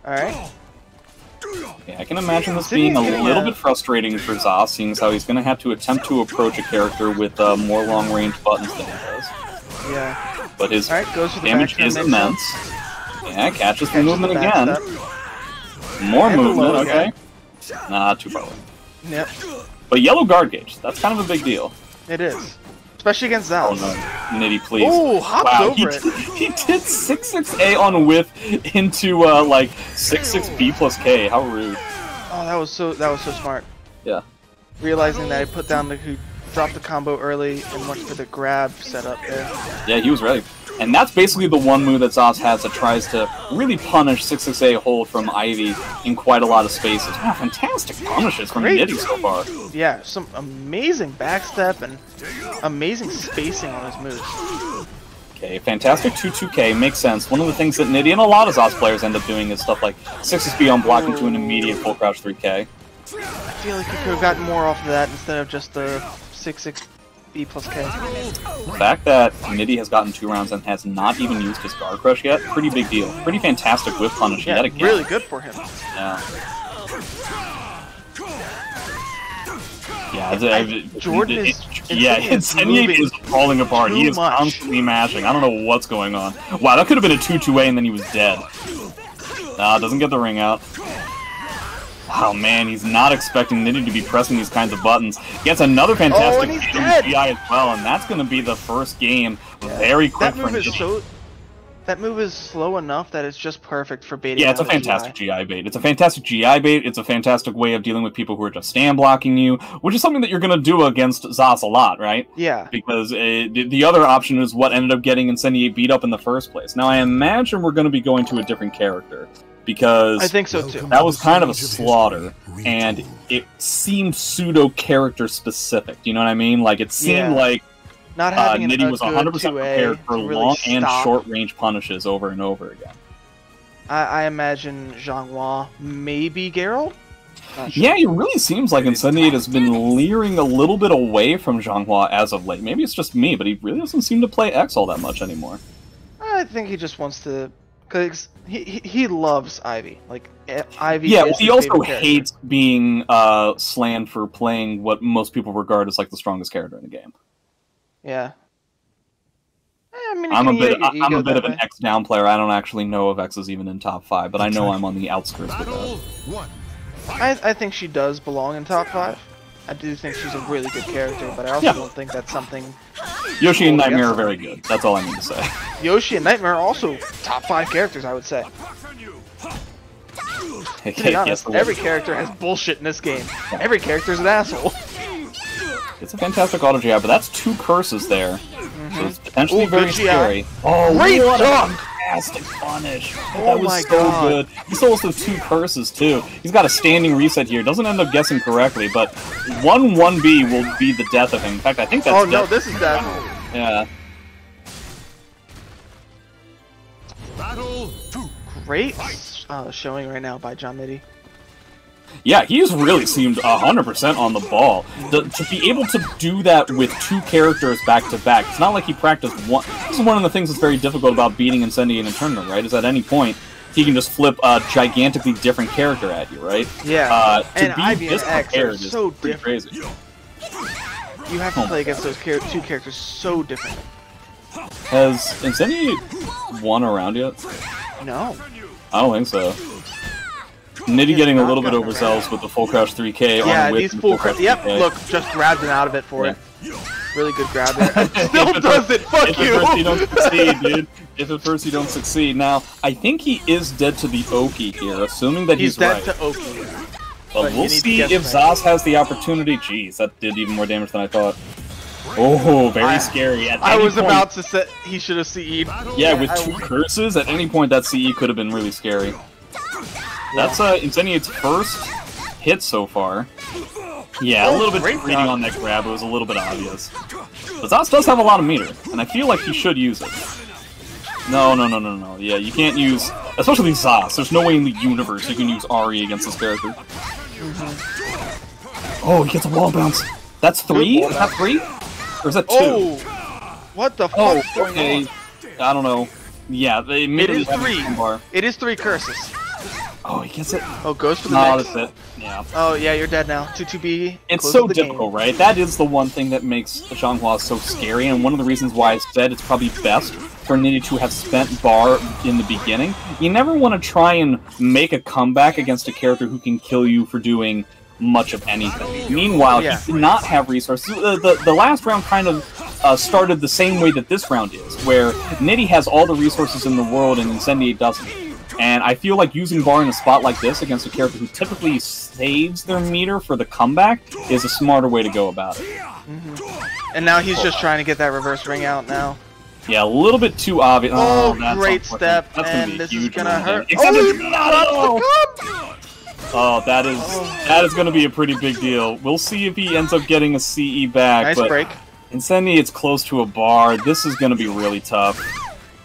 Alright. Yeah, I can imagine this being a little bit frustrating for Zos, seeing as how he's going to have to attempt to approach a character with more long-range buttons than he does. Yeah. But his damage is immense. Yeah, catches the movement again. More movement, okay. Nah, too far away. Yep. But yellow guard gauge, that's kind of a big deal. It is. Especially against Zao. Oh no, Nitty, please. Oh, hopped over it. He did 6-6-A on whiff into like 6-6-B plus K. How rude. Oh, that was so smart. Yeah. Realizing that I put down the dropped the combo early and went for the grab setup there. Yeah, he was ready. And that's basically the one move that Zos has that tries to really punish 668 hold from Ivy in quite a lot of spaces. Wow, fantastic punishes from Nitty so far. Yeah, some amazing backstep and amazing spacing on his moves. Okay, fantastic 2-2K, makes sense. One of the things that Nitty and a lot of Zos players end up doing is stuff like 6SB on block into an immediate full crouch 3K. I feel like you could have gotten more off of that instead of just the 6-6 B plus K. The fact that Nitty has gotten 2 rounds and has not even used his guard crush yet, pretty big deal. Pretty fantastic whip punish yet again. Really good for him. Yeah. Yeah, Jordan is... Incendiate is falling apart. He is constantly mashing. I don't know what's going on. Wow, that could have been a 2-2A and then he was dead. Doesn't get the ring out. Oh man, he's not expecting Nitty to be pressing these kinds of buttons. Gets another fantastic GI as well, and that's going to be the first game very quick for Nitty. That move is slow enough that it's just perfect for baiting. Yeah, it's a fantastic GI bait. It's a fantastic GI bait. It's a fantastic way of dealing with people who are just stand blocking you, which is something that you're going to do against Zos a lot, right? Yeah. Because the other option is what ended up getting Incendiate beat up in the first place. Now, I imagine we're going to be going to a different character, because I think so too. That was kind of a slaughter, and it seemed pseudo-character specific. Do you know what I mean? Like, it seemed like not having Nitty was 100% prepared for long and short-range punishes over and over again. I imagine Zhanghua, maybe Geralt? Sure. Yeah, it really seems like Incendiate has been leering a little bit away from Zhanghua as of late. Maybe it's just me, but he really doesn't seem to play X all that much anymore. I think he just wants to... Because he loves Ivy. Like, Ivy. Yeah, well, he also hates being slammed for playing what most people regard as like the strongest character in the game. Yeah. I mean, I'm a bit of an X down player. I don't actually know if X is even in top 5, but I know I'm on the outskirts with that. I think she does belong in top 5. I do think she's a really good character, but I also don't think that's something... Yoshi and Nightmare are very good. That's all I need to say. Yoshi and Nightmare are also top 5 characters, I would say. To be honest, every character has bullshit in this game. Every character is an asshole. It's a fantastic auto jab, but that's 2 curses there. So it's potentially very scary. Oh, great job! Fantastic punish. That was so good. He still also 2 curses too. He's got a standing reset here. Doesn't end up guessing correctly, but 1-1B will be the death of him. In fact, I think that's Oh no, this is death. Yeah. Great showing right now by Jonnitti. Yeah, he's really seemed 100% on the ball. To be able to do that with 2 characters back-to-back, it's not like he practiced one. This is one of the things that's very difficult about beating Incendiate in a tournament, right? Is at any point, he can just flip a gigantically different character at you, right? Yeah, to be this prepared is so pretty crazy. You have to play against those 2 characters so differently. Has Incendiate won a round yet? No. I don't think so. Nitty getting a little bit overzealous with the full crouch 3K on the whip. These full crouch. Yep, look, just grabbed him out of it for it. Really good grab there. Still does it. Fuck you. If at first you don't succeed, dude. If at first you don't succeed. Now, I think he is dead to the Oki here, assuming that he's right. He's dead to Oki. But we'll see if Zos has the opportunity. Jeez, that did even more damage than I thought. Oh, very scary. I was about to say he should have CE'd. Yeah, with 2 curses, at any point that CE could have been really scary. That's Incendiate's first hit so far. Yeah, a little bit greedy on that grab. It was a little bit obvious. But Zos does have a lot of meter, and I feel like he should use it. No. Yeah, you can't use... Especially Zos. There's no way in the universe you can use Ari against this character. Oh, he gets a wall bounce. That's 3? Is that 3? Or is that 2? Oh! What the fuck? Oh, okay. I don't know. Yeah, they made it is 3. It is 3 curses. Oh, he gets it. Oh, goes for the mix. That's it. Yeah. Oh, yeah, you're dead now. 2-2B. It's so difficult, right? That is the one thing that makes Zhanghua so scary, and one of the reasons why I said it's probably best for Nitty to have spent bar in the beginning. You never want to try and make a comeback against a character who can kill you for doing much of anything. Meanwhile, he did not have resources. The last round kind of started the same way that this round is, where Nitty has all the resources in the world and Incendiate doesn't. And I feel like using bar in a spot like this against a character who typically saves their meter for the comeback is a smarter way to go about it. And now he's just trying to get that reverse ring out now. Yeah, a little bit too obvious. Oh, great step, and this is gonna hurt. Oh, that is going to be a pretty big deal. We'll see if he ends up getting a CE back. Nice break. Incendiate's close to a bar. This is going to be really tough.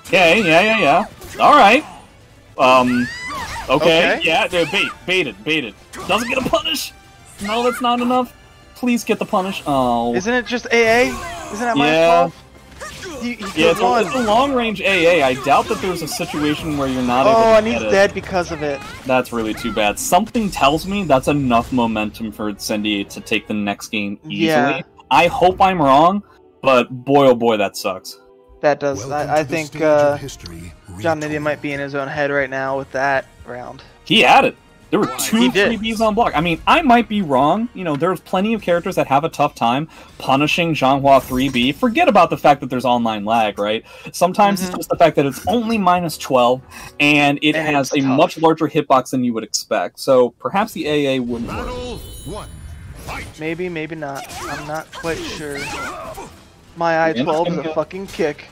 Okay, yeah. All right. Okay. Yeah, bait it. Doesn't get a punish. No, that's not enough. Please get the punish. Oh. Isn't it just AA? Isn't that -12? Yeah, it's a long-range AA. I doubt that there's a situation where you're not able to and he's dead because of it. That's really too bad. Something tells me that's enough momentum for Incendiate to take the next game easily. Yeah. I hope I'm wrong, but boy oh boy, that sucks. That does. I think Jonnitti might be in his own head right now with that round. He had it. There were 2 3Bs on block. I mean, I might be wrong. You know, there's plenty of characters that have a tough time punishing Zhanghua 3B. Forget about the fact that there's online lag, right? Sometimes it's just the fact that it's only -12, and it has a much larger hitbox than you would expect. So perhaps the AA wouldn't work. Maybe, maybe not. I'm not quite sure. My I-12 is a fucking kick.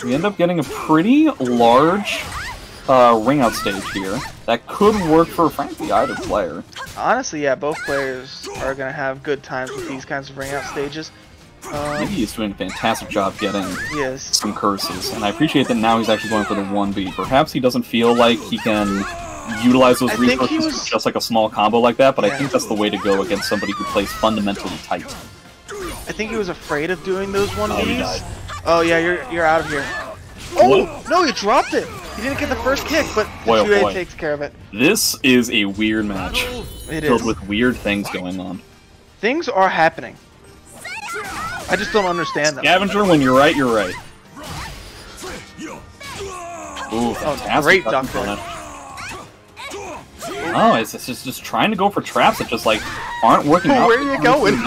We end up getting a pretty large ring out stage here. That could work for, frankly, either player. Honestly, yeah, both players are going to have good times with these kinds of ring out stages. He's doing a fantastic job getting some curses, and I appreciate that now he's actually going for the 1B. Perhaps he doesn't feel like he can utilize those resources just like a small combo like that, but I think that's the way to go against somebody who plays fundamentally tight. I think he was afraid of doing those 1Bs. Oh yeah, you're out of here. Oh, no, he dropped it! He didn't get the first kick, but the 2A takes care of it. This is a weird match. It filled is. with weird things going on. Things are happening. I just don't understand them. Scavenger, when you're right, you're right. Ooh, fantastic. Great duck. Oh, it's just trying to go for traps that just, like, aren't working out. Where are you going?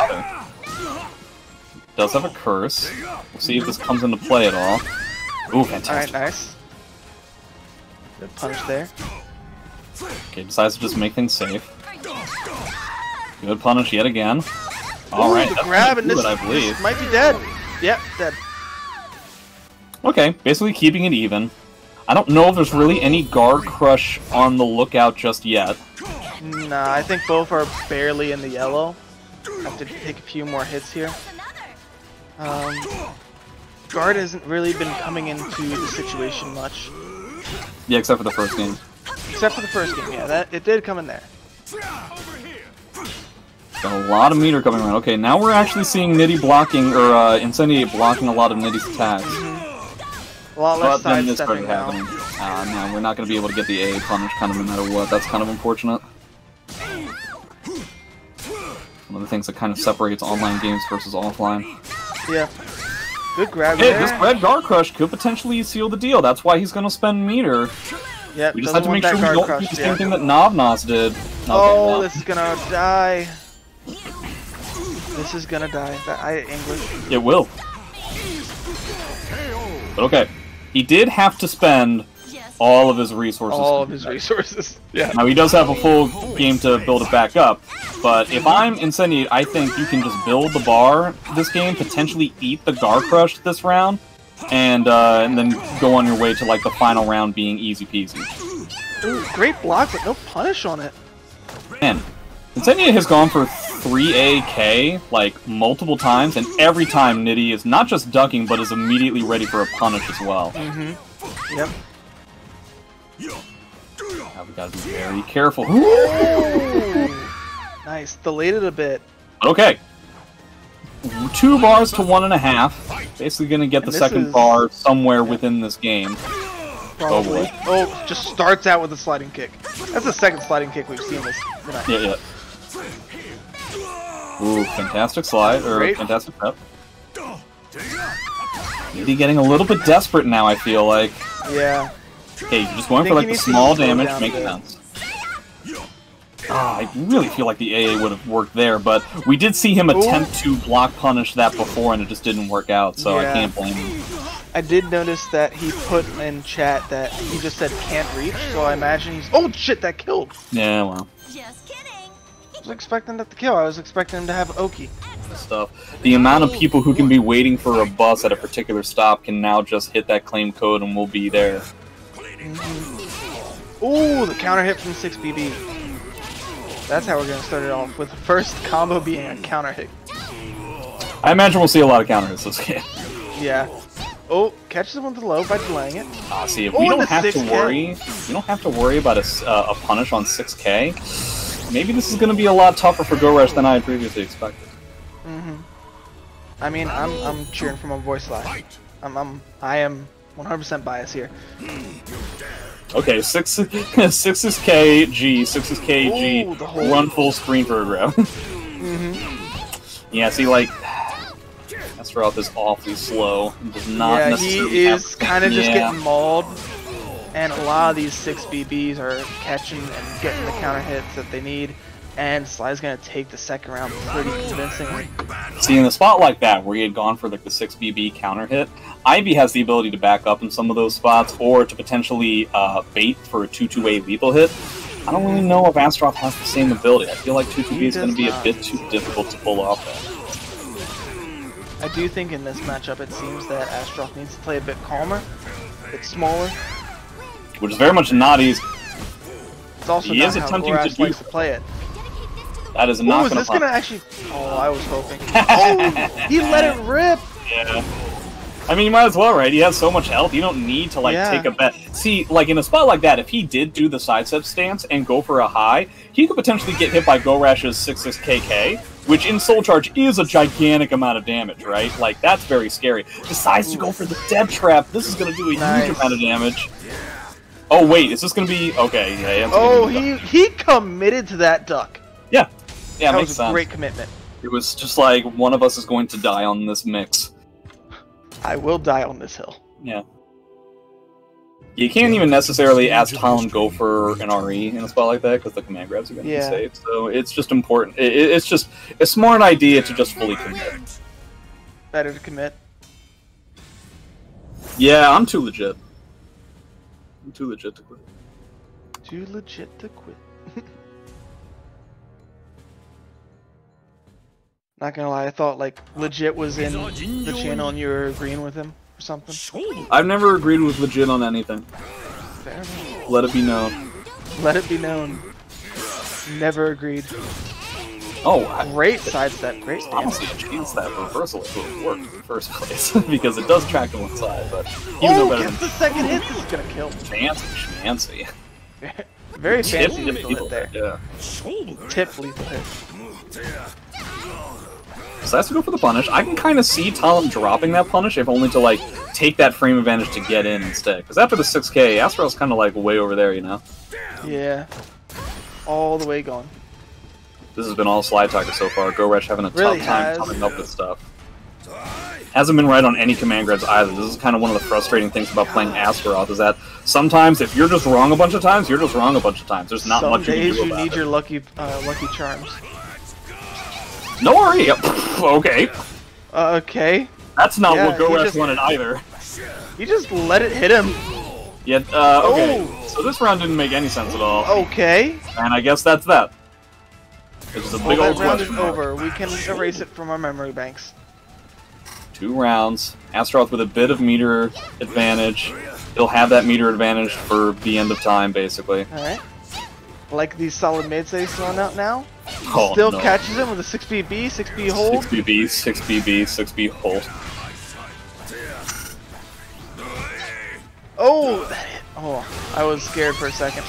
Does have a curse. We'll see if this comes into play at all. Ooh, fantastic. Alright, nice. Good punish there. Okay, decides to just make things safe. Good punish yet again. Alright, that's grab and this, I believe. This might be dead. Yep, dead. Okay, basically keeping it even. I don't know if there's really any guard crush on the lookout just yet. Nah, I think both are barely in the yellow. Have to take a few more hits here. Guard hasn't really been coming into the situation much. Yeah, except for the first game. Except for the first game, yeah, it did come in there. Got a lot of meter coming around. Okay, now we're actually seeing Nitty blocking, or Incendiate blocking a lot of Nitty's attacks. A lot less sidestepping now. No, we're not going to be able to get the AA punish kind of no matter what. That's kind of unfortunate. One of the things that kind of separates online games versus offline. Yeah. Good grab there. Hey, this red guard crush could potentially seal the deal. That's why he's going to spend meter. Yep, we just have to make sure we don't do the same thing that NovNod did. Oh, this is going to die. This is going to die. English. It will. But okay. He did have to spend all of his resources. All of his resources. Yeah. Now he does have a full game to build it back up, but if I'm Incendiate, I think you can just build the bar this game, potentially eat the Gar Crush this round, and then go on your way to like the final round being easy peasy. Ooh, great block, but no punish on it. Man, Incendiate has gone for 3AK like multiple times, and every time Nitty is not just ducking, but is immediately ready for a punish as well. Yep. Now we gotta be very careful. Nice, delayed it a bit. Okay. 2 bars to 1.5. Basically gonna get the second bar somewhere within this game. Probably. Oh, just starts out with a sliding kick. That's the second sliding kick we've seen this tonight. Yeah. Ooh, fantastic slide, or fantastic step. Maybe getting a little bit desperate now, I feel like. Yeah. Okay, you're just going for like the small damage, makes sense. I really feel like the AA would have worked there, but we did see him attempt to block punish that before and it just didn't work out, so I can't blame him. I did notice that he put in chat that he just said can't reach, so I imagine he's. Oh shit, that killed! Yeah, well. Just kidding. I was expecting that to kill. I was expecting him to have Oki. Stuff. The amount of people who can be waiting for a bus at a particular stop can now just hit that claim code and we'll be there. Ooh, the counter hit from 6BB. That's how we're gonna start it off, with the first combo being a counter hit. I imagine we'll see a lot of counter hits this game. Yeah. Oh, catches him with the low by delaying it. See, if we don't have to worry, we don't have to worry about a punish on 6K. Maybe this is going to be a lot tougher for Gorash than I had previously expected. I mean, I'm cheering for my voice line. I am 100% biased here. Okay, 6 is KG, 6 is KG, run full screen for a grab. Yeah, see, like, Astaroth is awfully slow. Does not necessarily he is kind of just getting mauled, and a lot of these 6BBs are catching and getting the counter hits that they need, and Sly's gonna take the second round pretty convincingly. See, in a spot like that, where he had gone for like the 6BB counter hit, Ivy has the ability to back up in some of those spots, or to potentially bait for a 2-2A lethal hit. I don't really know if Astaroth has the same ability. I feel like 2-2B is going to be a bit too difficult to pull off that. I do think in this matchup it seems that Astaroth needs to play a bit calmer, a bit smaller. Which is very much not easy. It's also not how Gorash likes to play it. That is not going to is this going to actually... Oh, I was hoping. Oh, he let it rip! Yeah. I mean, you might as well, right? He has so much health, you don't need to, like, take a bet. See, like, in a spot like that, if he did do the sidestep stance and go for a high, he could potentially get hit by Gorash's 6 KK, which in Soul Charge is a gigantic amount of damage, right? Like, that's very scary. Decides to go for the Death Trap. This is going to do a huge amount of damage. Oh, wait, is this going to be... Okay, yeah. Oh, he committed to that duck. Yeah. Yeah, that makes was sense. A great commitment. It was just like, one of us is going to die on this mix. I will die on this hill. Yeah. You can't even necessarily ask Talon go for an RE in a spot like that, because the command grabs are going to be safe. So it's just important. It's just a smart idea to just fully commit. Better to commit. Yeah, I'm too legit. I'm too legit to quit. Too legit to quit. Not gonna lie, I thought like legit was in the channel and you were agreeing with him or something. I've never agreed with legit on anything. Fair enough. Let it be known. Let it be known. Never agreed. Oh, great sidestep, great stance. Honestly, a chance that reversal would have worked in the first place because it does track to one side. But gets the second hit. This is gonna kill. Fancy. Very fancy lethal hit there. Yeah. Tip lethal hit. So has to go for the punish. I can kind of see Talon dropping that punish, if only to, like, take that frame advantage to get in instead. Because after the 6K, Astaroth's kind of, like, way over there, you know? Yeah. All the way gone. This has been all Slytiger so far. Gorash having a tough time coming up with stuff. Hasn't been right on any command grabs either. This is kind of one of the frustrating things about playing Astaroth, is that sometimes, if you're just wrong a bunch of times, you're just wrong a bunch of times. There's not much you can do about it. Some days you need your lucky charms. No worry. Okay. Okay. That's not what Gorash wanted either. You just let it hit him. Yeah, okay. So this round didn't make any sense at all. Okay. And I guess that's that. It's a big old round is over. We can erase it from our memory banks. 2 rounds. Astaroth with a bit of meter advantage. It'll have that meter advantage for the end of time, basically. Alright. Like these solid mids that he's throwing out now. Oh, Still catches him with a 6BB, 6B hold. 6BB, 6BB, 6B hold. Oh, that hit. Oh, I was scared for a second.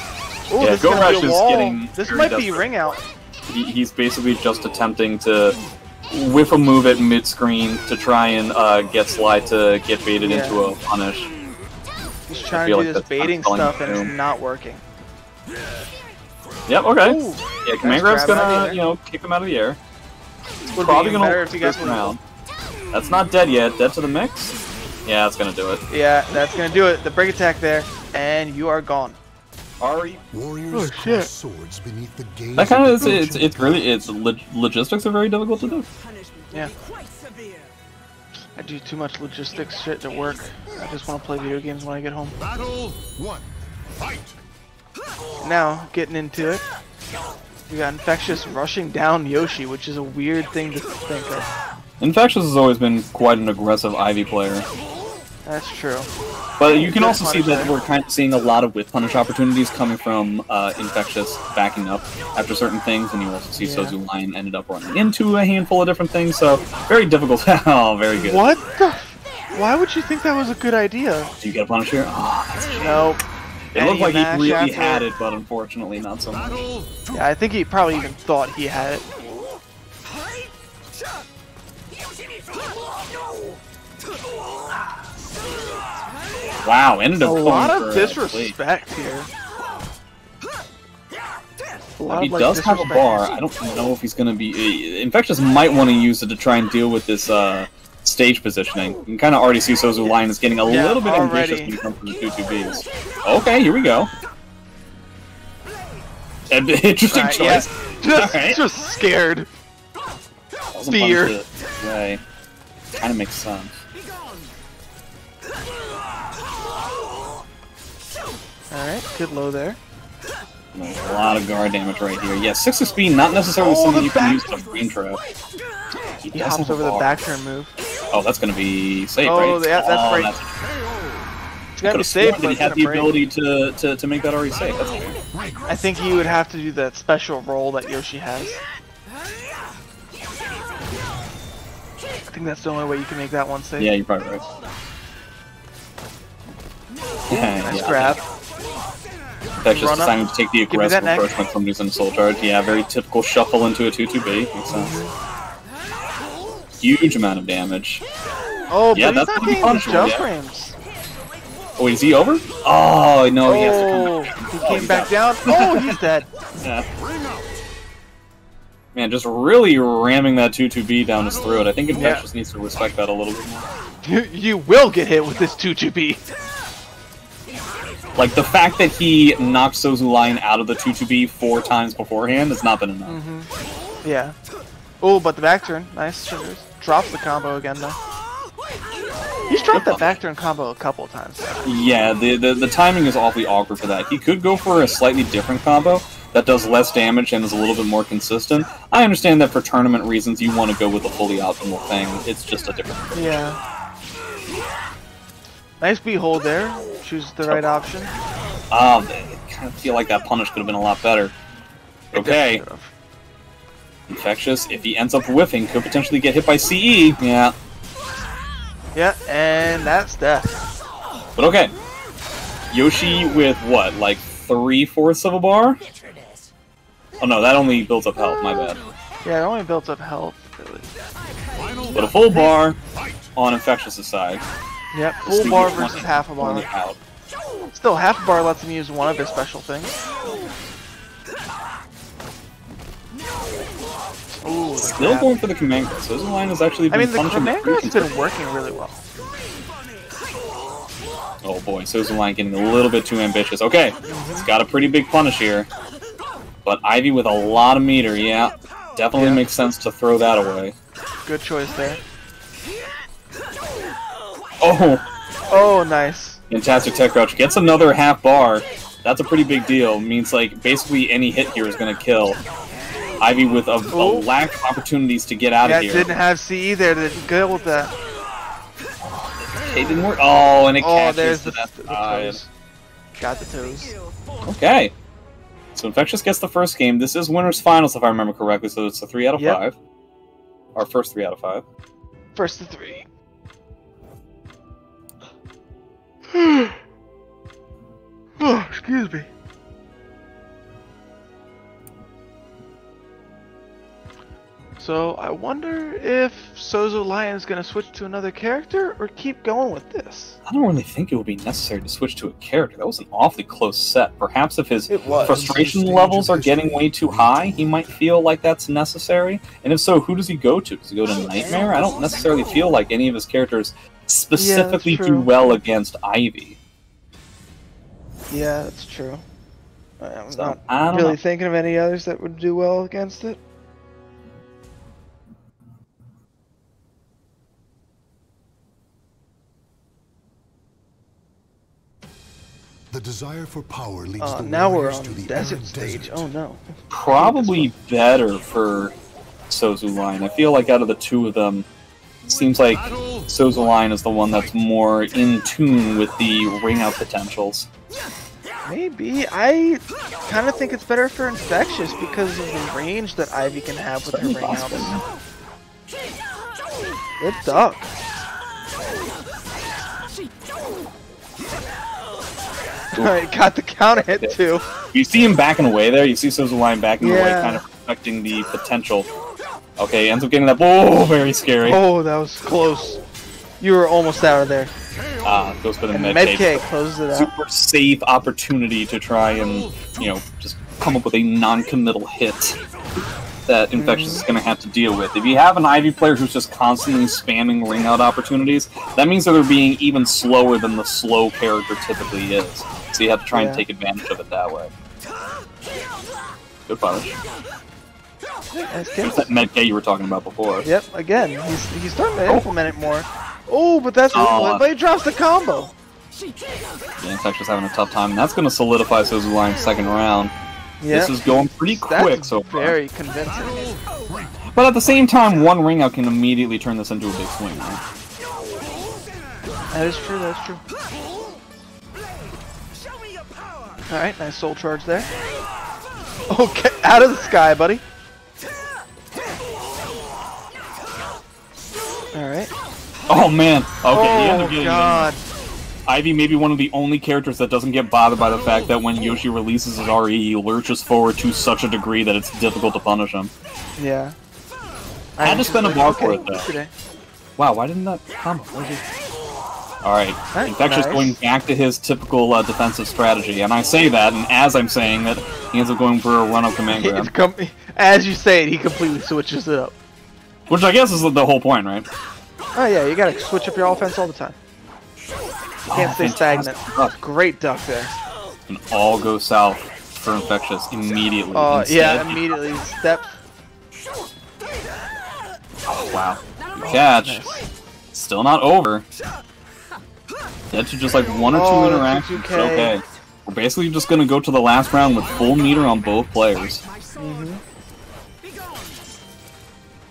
Oh, yeah, this Gorash is getting. This might be ring out. He's basically just attempting to whiff a move at mid-screen to try and get Sly to get baited into a punish. He's trying to do this baiting stuff and it's not working. Yep, okay. Ooh, yeah, command grab's gonna, you know, kick him out of the air. Would probably gonna better if you guys round. That's not dead yet. Dead to the mix? Yeah, that's gonna do it. Yeah, that's gonna do it. The break attack there, and you are gone. Ari. Oh shit. Swords beneath the gaze that kind of is, it's really, logistics are very difficult to do. Yeah. I do too much logistics shit to work. I just want to play video games when I get home. Battle 1. Fight. Now, getting into it. We got Infectious rushing down Yoshi, which is a weird thing to think of. Infectious has always been quite an aggressive Ivy player. That's true. But you can also see that we're kind of seeing a lot of whiff punish opportunities coming from Infectious backing up after certain things, and you also see SouzouLion ended up running into a handful of different things, so very difficult. Oh, very good. What the? Why would you think that was a good idea? Do you get a punish here? Oh, that's nope. It looked like he really had it, but unfortunately not so much. Yeah, I think he probably even thought he had it. Wow, ended up a lot of disrespect here. He does have a bar. I don't know if he's going to be... Infectious might want to use it to try and deal with this stage positioning. You can kind of already see SouzouLion is getting a little bit ambitious when it comes to the 2-2-Bs. Okay, here we go. Interesting choice. Yeah. Just scared. Fear. Kind of makes sense. Alright, good low there. A lot of guard damage right here. Yeah, 6 of speed, not necessarily something you can use as a frame trap. He hops over the back turn move. Oh, that's going to be safe, right? Oh, yeah, that's right. It's got to be safe, but he had the ability to make that already safe. That's fair. I think he would have to do that special roll that Yoshi has. I think that's the only way you can make that one safe. Yeah, you're probably right. Nice grab. Infectious deciding to take the aggressive approach when somebody's in soul charge. Yeah, very typical shuffle into a 2-2-B. Makes sense. Huge amount of damage. Oh, but yeah, that's not getting the jump frames. Oh, wait, is he over? Oh, no, he has to come back. He came back down. Oh, he's dead. Yeah. Man, just really ramming that 2-2-B down his throat. I think Infectious needs to respect that a little bit more. You will get hit with this 2-2-B. Like, the fact that he knocked SouzouLion out of the 2-2-B 4 times beforehand has not been enough. Yeah. Oh, but the back turn. Nice triggers. Drops the combo again, though. He's dropped that back turn combo a couple of times. Yeah, the timing is awfully awkward for that. He could go for a slightly different combo that does less damage and is a little bit more consistent. I understand that for tournament reasons you want to go with a fully optimal thing. It's just a different approach. Yeah. Nice B-hold there. Choose the right option. I kind of feel like that punish could have been a lot better. Okay. Infectious, if he ends up whiffing, could potentially get hit by CE. Yeah. Yeah, and that's death. But okay. Yoshi with what, like 3/4 of a bar? Oh no, that only builds up health, my bad. Yeah, it only builds up health, really. But a full bar on Infectious' side. Yep, full bar versus half a bar. Still, half a bar lets him use one of his special things. Ooh, still going for the command grab. SouzouLion has actually been the command grab's been working really well. Oh boy, SouzouLion getting a little bit too ambitious. Okay, he's got a pretty big punish here. But Ivy with a lot of meter, yeah. Definitely makes sense to throw that away. Good choice there. Oh! Oh, nice. Fantastic tech crouch. Gets another half bar. That's a pretty big deal. Means, like, basically any hit here is going to kill. Ivy with a lack of opportunities to get out of here. Yeah, didn't have CE there to go with that. It didn't work. Oh, and it catches the toes. Got the toes. Okay. So Infectious gets the first game. This is winners finals, if I remember correctly, so it's a 3 out of 5. Our first 3 out of 5. First to 3. Oh, excuse me. So I wonder if SouzouLion is going to switch to another character or keep going with this. I don't really think it would be necessary to switch to a character. That was an awfully close set. Perhaps if his frustration levels are getting way too high, he might feel like that's necessary. And if so, who does he go to? Does he go to Nightmare? I don't necessarily feel like any of his characters specifically do well against Ivy. Yeah, that's true. I'm not really thinking of any others that would do well against it. The desire for power leads the now we're warriors on to the desert arid stage. desert. Oh no. Probably better for SouzouLion. I feel like out of the two of them, it seems like SouzouLion is the one that's more in tune with the ring out potentials. Maybe. I kind of think it's better for Infectious because of the range that Ivy can have with her ring outs. Good duck. Alright, got the counter hit too. You see him backing away there, you see SouzouLion backing away, kind of protecting the potential. Okay, ends up getting that. Oh, very scary. Oh, that was close. You were almost out of there. Goes for the med K closes it out. Super safe opportunity to try and, you know, just come up with a non-committal hit that Infectious is going to have to deal with. If you have an Ivy player who's just constantly spamming ring out opportunities, that means that they're being even slower than the slow character typically is. So you have to try and take advantage of it that way. Good punish. There's that med K you were talking about before. Yep, again, he's starting to implement it more. Oh, but that's but he drops the combo. Yeah, Infectious having a tough time, and that's going to solidify SouzouLion's second round. Yep. This is going pretty quick so far. Very convincing. But at the same time, one ring out can immediately turn this into a big swing, right? That is true, that's true. Alright, nice soul charge there. Okay, out of the sky, buddy. Alright. Oh man, okay, he ended up getting God. Ivy may be one of the only characters that doesn't get bothered by the fact that when Yoshi releases his RE, he lurches forward to such a degree that it's difficult to punish him. Yeah. I had to spend a bar for it, though. Wow, why didn't that come? Alright, Infectious going back to his typical defensive strategy, and I say that, and as I'm saying that, he ends up going for a run-up command grab. As you say it, he completely switches it up. Which I guess is the whole point, right? Oh yeah, you gotta switch up your offense all the time. You can't stay stagnant. Great duck there. And all go south for Infectious immediately. Yeah, immediately. Step. Oh, wow. Catch. Still not over. Get to just like one or two interactions. Okay. We're basically just going to go to the last round with full meter on both players.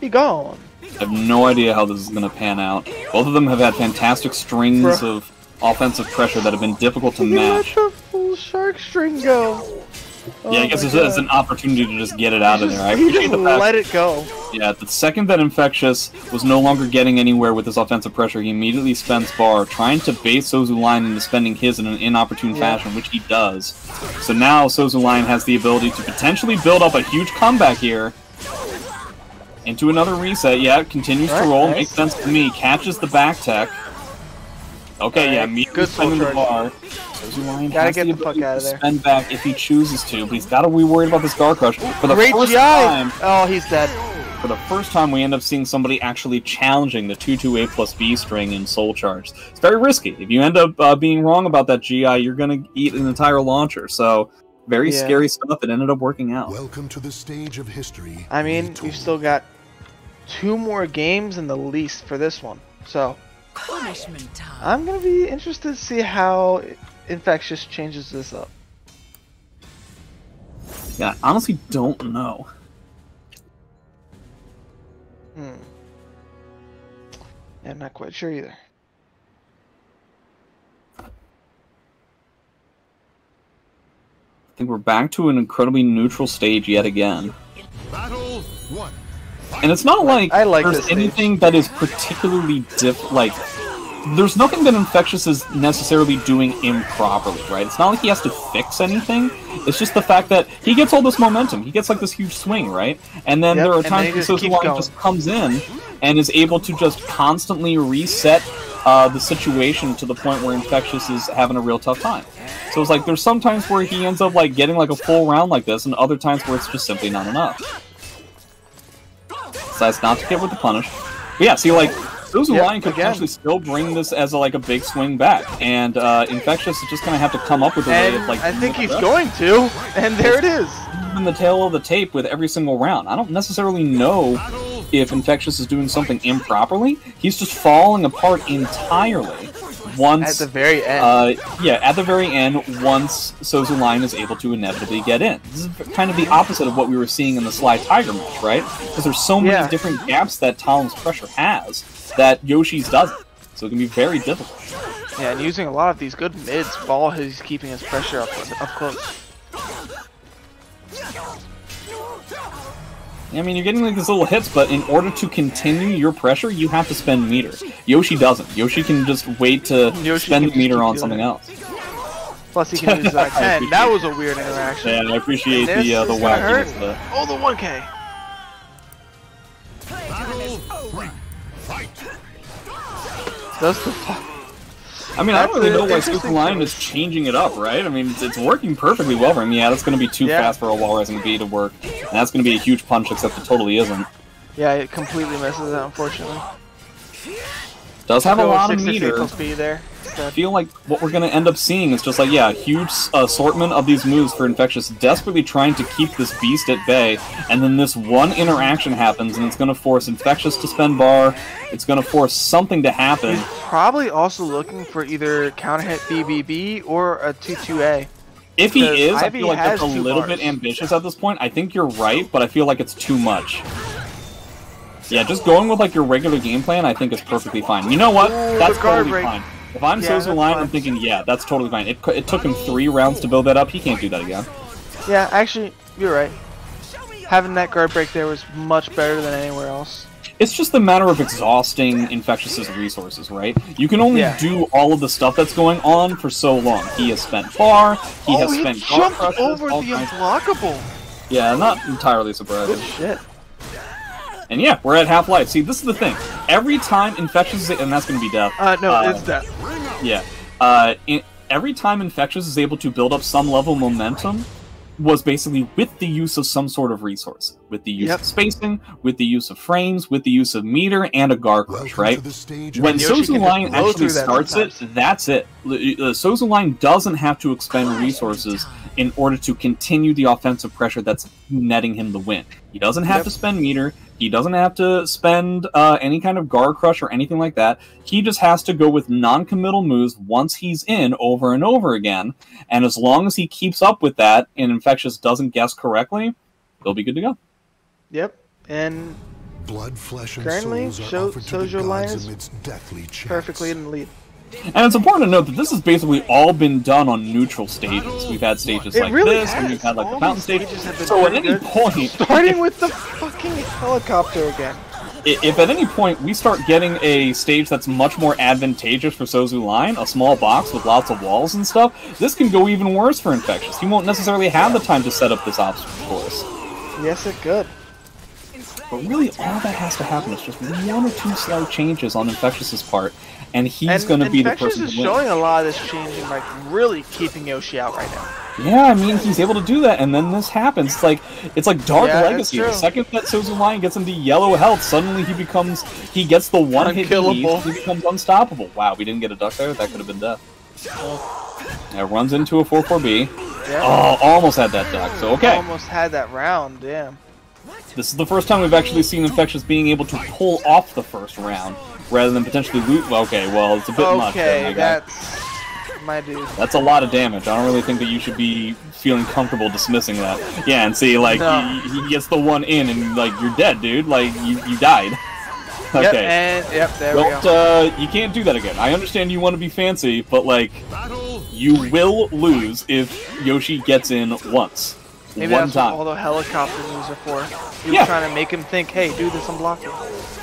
Be gone. I have no idea how this is going to pan out. Both of them have had fantastic strings of offensive pressure that have been difficult to match. Let the full shark string go. Yeah, I guess it's an opportunity to just get it out of there. I appreciate the fact, let it go. Yeah, the second that Infectious was no longer getting anywhere with his offensive pressure, he immediately spends bar, trying to bait SouzouLion into spending his in an inopportune fashion, which he does. So now SouzouLion has the ability to potentially build up a huge comeback here. Into another reset, yeah, continues to roll, makes sense to me, catches the back tech. Okay, yeah, immediately spending the bar. SouzouLion gotta get the fuck out of there. Spend back if he chooses to, but he's gotta be worried about this Gar Crush. For the first GI! time, oh, he's dead. For the first time, we end up seeing somebody actually challenging the 2-2-A plus B string in Soul Charge. It's very risky. If you end up being wrong about that GI, you're gonna eat an entire launcher, so very scary stuff. It ended up working out. Welcome to the stage of history. I mean, we've still got 2 more games in the least for this one, so I'm gonna be interested to see how Infectious changes this up. Yeah, I honestly don't know. Yeah, I'm not quite sure either. I think we're back to an incredibly neutral stage yet again. Battle 1. And it's not like, there's anything that is particularly there's nothing that Infectious is necessarily doing improperly, right? It's not like he has to fix anything. It's just the fact that he gets all this momentum. He gets like this huge swing, right? And then there are times when SouzouLion just comes in and is able to just constantly reset the situation to the point where Infectious is having a real tough time. So it's like there's some times where he ends up like getting like a full round like this, and other times where it's just simply not enough. Decides not to get with the punish. But yeah, see, like, SouzouLion could potentially still bring this as a big swing back, and Infectious is just gonna have to come up with a way of like. I think he's going to, and there it is. In the tail of the tape with every single round. I don't necessarily know if Infectious is doing something improperly. He's just falling apart entirely once at the very end. Yeah, at the very end, once SouzouLion is able to inevitably get in. This is kind of the opposite of what we were seeing in the Slytiger match, right? Because there's so many different gaps that Talon's pressure has that Yoshi's doesn't. So it can be very difficult. Yeah, and using a lot of these good mids while he's keeping his pressure up close. I mean, you're getting like these little hits, but in order to continue your pressure, you have to spend meter. Yoshi doesn't. Yoshi can just wait to spend meter on something else. Plus, he can use that 10. That was a weird interaction. Yeah, I appreciate the whack. Oh, the 1K. That's the fuck. I mean, I don't really know why SouzouLion is changing it up, right? I mean, it's working perfectly well for him. Yeah, that's going to be too fast for a wall rising B to work. And that's going to be a huge punch, except it totally isn't. Yeah, it completely misses it, unfortunately. Does have a lot of meter. There. I feel like what we're going to end up seeing is just like, yeah, a huge assortment of these moves for Infectious, desperately trying to keep this beast at bay, and then this one interaction happens, and it's going to force Infectious to spend bar, it's going to force something to happen. He's probably also looking for either counter hit BBB or a 2-2A. If he is, I feel like that's a little bit ambitious at this point. I think you're right, but I feel like it's too much. Yeah, just going with like your regular game plan, I think is perfectly fine. You know what? That's totally fine. If I'm SouzouLion, I'm thinking, yeah, that's totally fine. It took him 3 rounds to build that up. He can't do that again. Yeah, actually, you're right. Having that guard break there was much better than anywhere else. It's just a matter of exhausting Infectious's resources, right? You can only do all of the stuff that's going on for so long. He has spent bar, he has spent guard jumped over the unblockable! Yeah, not entirely surprising. Good shit. And yeah, we're at half-life. See, this is the thing. Every time Infectious is... And that's going to be death. No, it's death. Yeah. Every time Infectious is able to build up some level of momentum was basically with the use of some sort of resource. With the use of spacing, with the use of frames, with the use of meter, and a Gorash, right? When SouzouLion actually starts it, that's it. SouzouLion doesn't have to expend resources in order to continue the offensive pressure that's netting him the win. He doesn't have to spend meter. He doesn't have to spend any kind of Gorash or anything like that. He just has to go with non-committal moves once he's in over and over again. And as long as he keeps up with that and Infectious doesn't guess correctly, he'll be good to go. Yep. And blood, flesh, and currently, SouzouLion is perfectly in the lead. And it's important to note that this has basically all been done on neutral stages. We've had stages like this, and we've had like the fountain stage. So at any point... Starting with the fucking helicopter again. If at any point we start getting a stage that's much more advantageous for SouzouLion, a small box with lots of walls and stuff, this can go even worse for Infectious. He won't necessarily have the time to set up this obstacle course. Yes, it could. But really, all that has to happen is just 1 or 2 slight changes on Infectious's part, and he's going to be the person to win. Infectious is showing a lot of this changing, like really keeping Yoshi out right now. Yeah, I mean, he's able to do that, and then this happens. It's like Dark Legacy. The second that SouzouLion gets into yellow health, suddenly he gets the one hit he needs, he becomes unstoppable. Wow, we didn't get a duck there. That could have been death. Yeah, runs into a 4-4B. Yeah. Oh, almost had that duck. So okay. Almost had that round. Damn. This is the first time we've actually seen Infectious being able to pull off the first round, rather than potentially loot. Okay, well, it's a bit much. Okay, that's my dude. That's a lot of damage. I don't really think that you should be feeling comfortable dismissing that. Yeah, and see, like, he gets the one in, and, like, you're dead, dude. Like, you died. Okay. There we go. You can't do that again. I understand you want to be fancy, but, like, you will lose if Yoshi gets in once. Maybe that's what all the helicopter moves are for. He was trying to make him think, hey, do this, I'm blocking.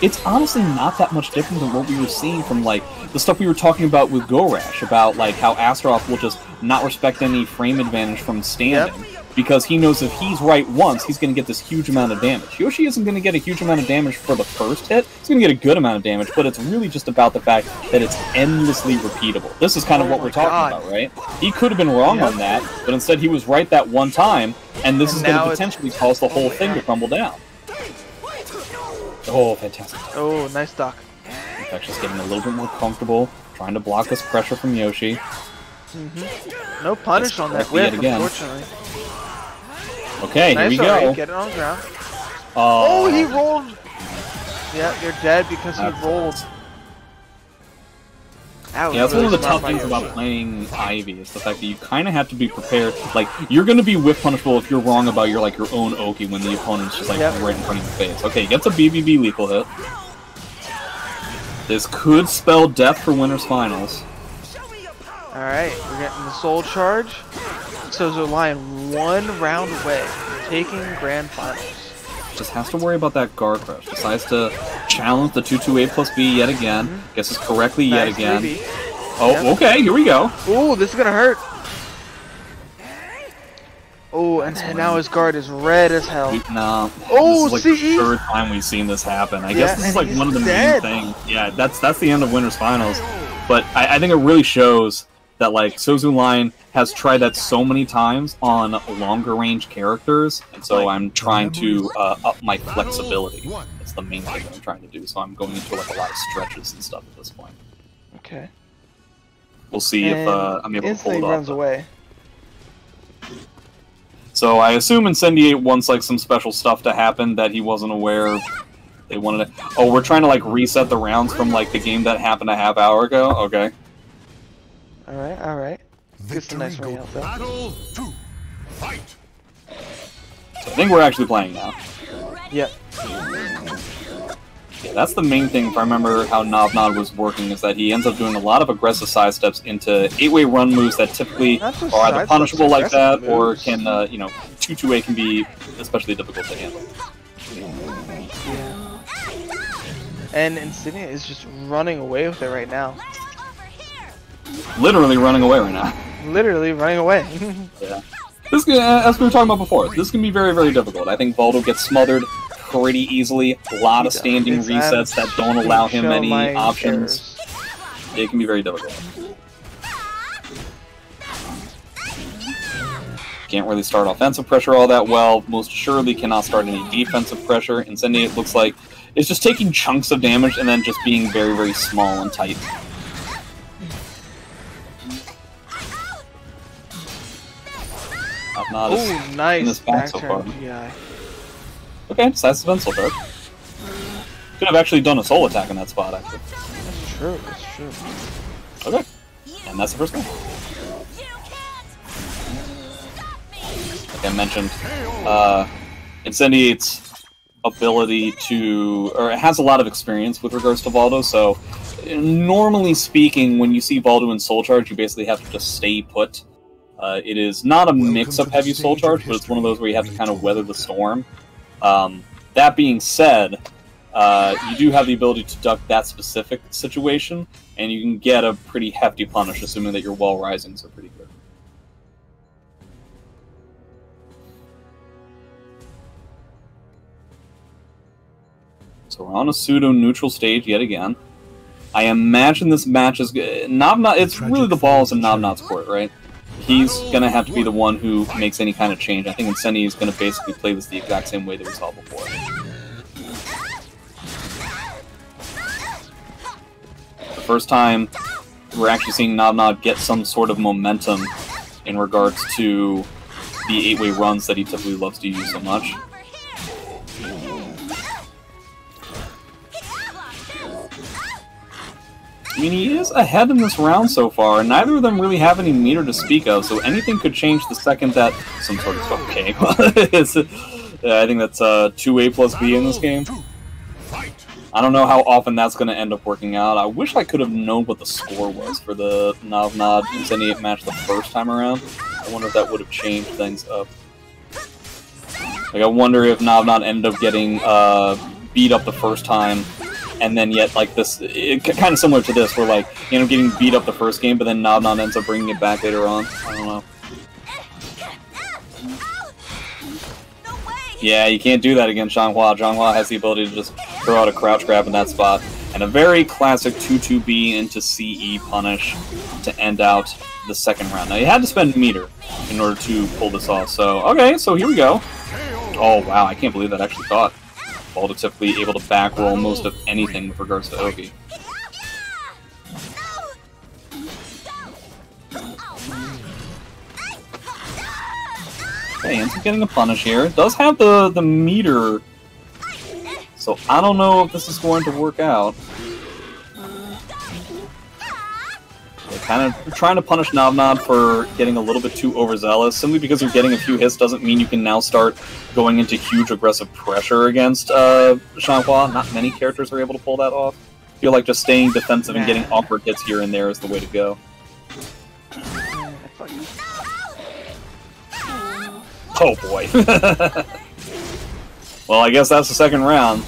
It's honestly not that much different than what we were seeing from, like, the stuff we were talking about with Gorash, about, like, how Astaroth will just not respect any frame advantage from standing, because he knows if he's right once, he's going to get this huge amount of damage. Yoshi isn't going to get a huge amount of damage for the first hit, he's going to get a good amount of damage, but it's really just about the fact that it's endlessly repeatable. This is kind of what we're talking about, right? He could have been wrong on that, but instead he was right that one time, and this is going to potentially cause the whole thing to crumble down. Oh, fantastic. Oh, nice duck. Infectious getting a little bit more comfortable, trying to block this pressure from Yoshi. No punish on that whip, unfortunately. Okay, here we go. Get it on the ground. Oh, he rolled. Yeah, you're dead because he rolled. Yeah, that's one of the tough things about playing Ivy, is the fact that you kind of have to be prepared. Like, you're going to be whiff punishable if you're wrong about your own Oki when the opponent's just right in front of your face. Okay, gets a BBB lethal hit. This could spell death for Winners Finals. Alright, we're getting the Soul Charge. SouzouLion 1 round away, taking Grand Finals. Just has to worry about that Gorash. Decides to challenge the 228 plus B yet again. Guesses correctly yet again. BB. Oh, okay, here we go. Ooh, this is gonna hurt. Oh, and now his guard is red as hell. No. Oh, this is like the third time we've seen this happen. I guess this is like one of the main things. Yeah, that's the end of Winners Finals. But I think it really shows that like SouzouLion has tried that so many times on longer range characters, and so I'm trying to up my flexibility. That's the main thing that I'm trying to do. So I'm going into like a lot of stretches and stuff at this point. Okay. We'll see if I'm able to pull it off. Runs away. So I assume Incendiate wants like some special stuff to happen that he wasn't aware they wanted to. Oh, we're trying to like reset the rounds from like the game that happened a half hour ago. Okay. All right, all right. Just a nice ring out though. Battle 2. Fight. So I think we're actually playing now. Yep. Yeah, that's the main thing. If I remember how NovNod was working, is that he ends up doing a lot of aggressive side steps into 8-way run moves that typically are either punishable like that, moves. Or can, you know, 2-2-A can be especially difficult to handle. Yeah. And Incendiate is just running away with it right now. Literally running away right now. Literally running away. Yeah. This, as we were talking about before, this can be very, very difficult. I think Voldo gets smothered pretty easily. A lot of standing resets that don't allow him many options. It can be very difficult. Can't really start offensive pressure all that well. Most assuredly cannot start any defensive pressure. Incendiate looks like it's just taking chunks of damage and then just being very, very small and tight. Oh, nice in this back so far. GI. Okay, decisive Soul Charge. Could have actually done a soul attack in that spot, actually. That's true, that's true. Okay, and that's the first one. Like I mentioned, Incendiate's ability to, or it has a lot of experience with regards to Voldo, so normally speaking, when you see Voldo in Soul Charge, you basically have to just stay put. It is not a mix-up heavy Soul Charge, but it's one of those where you have to kind of weather the storm. That being said, you do have the ability to duck that specific situation, and you can get a pretty hefty punish, assuming that your wall risings are pretty good. So we're on a pseudo-neutral stage yet again. I imagine this match is NovNod. It's really the balls in NovNod's court, right? He's gonna have to be the one who makes any kind of change. I think Incendiate is gonna basically play this the exact same way that we saw before. The first time we're actually seeing NovNod get some sort of momentum in regards to the 8-way runs that he typically loves to use so much. I mean, he is ahead in this round so far, and neither of them really have any meter to speak of, so anything could change the second that some sort of okay. I think that's 2A plus B in this game. I don't know how often that's going to end up working out. I wish I could have known what the score was for the NovNod Incendiate match the first time around. I wonder if that would have changed things up. Like, I wonder if NovNod ended up getting beat up the first time, and then yet, like, this, kind of similar to this, where, like, you know, getting beat up the first game, but then NovNod ends up bringing it back later on. I don't know. Yeah, you can't do that against Zhanghua. Zhanghua has the ability to just throw out a crouch grab in that spot. And a very classic 2-2-B into CE punish to end out the second round. Now, you had to spend meter in order to pull this off. So, okay, so here we go. Oh, wow, I can't believe that actually caught. Voldo typically able to back roll most of anything with regards to Oki. Okay, ends up getting a punish here. It does have the meter, so I don't know if this is going to work out. kind of trying to punish NovNod for getting a little bit too overzealous. Simply because you're getting a few hits doesn't mean you can now start going into huge aggressive pressure against Xianghua. Not many characters are able to pull that off. I feel like just staying defensive and getting awkward hits here and there is the way to go. Oh boy. Well, I guess that's the second round.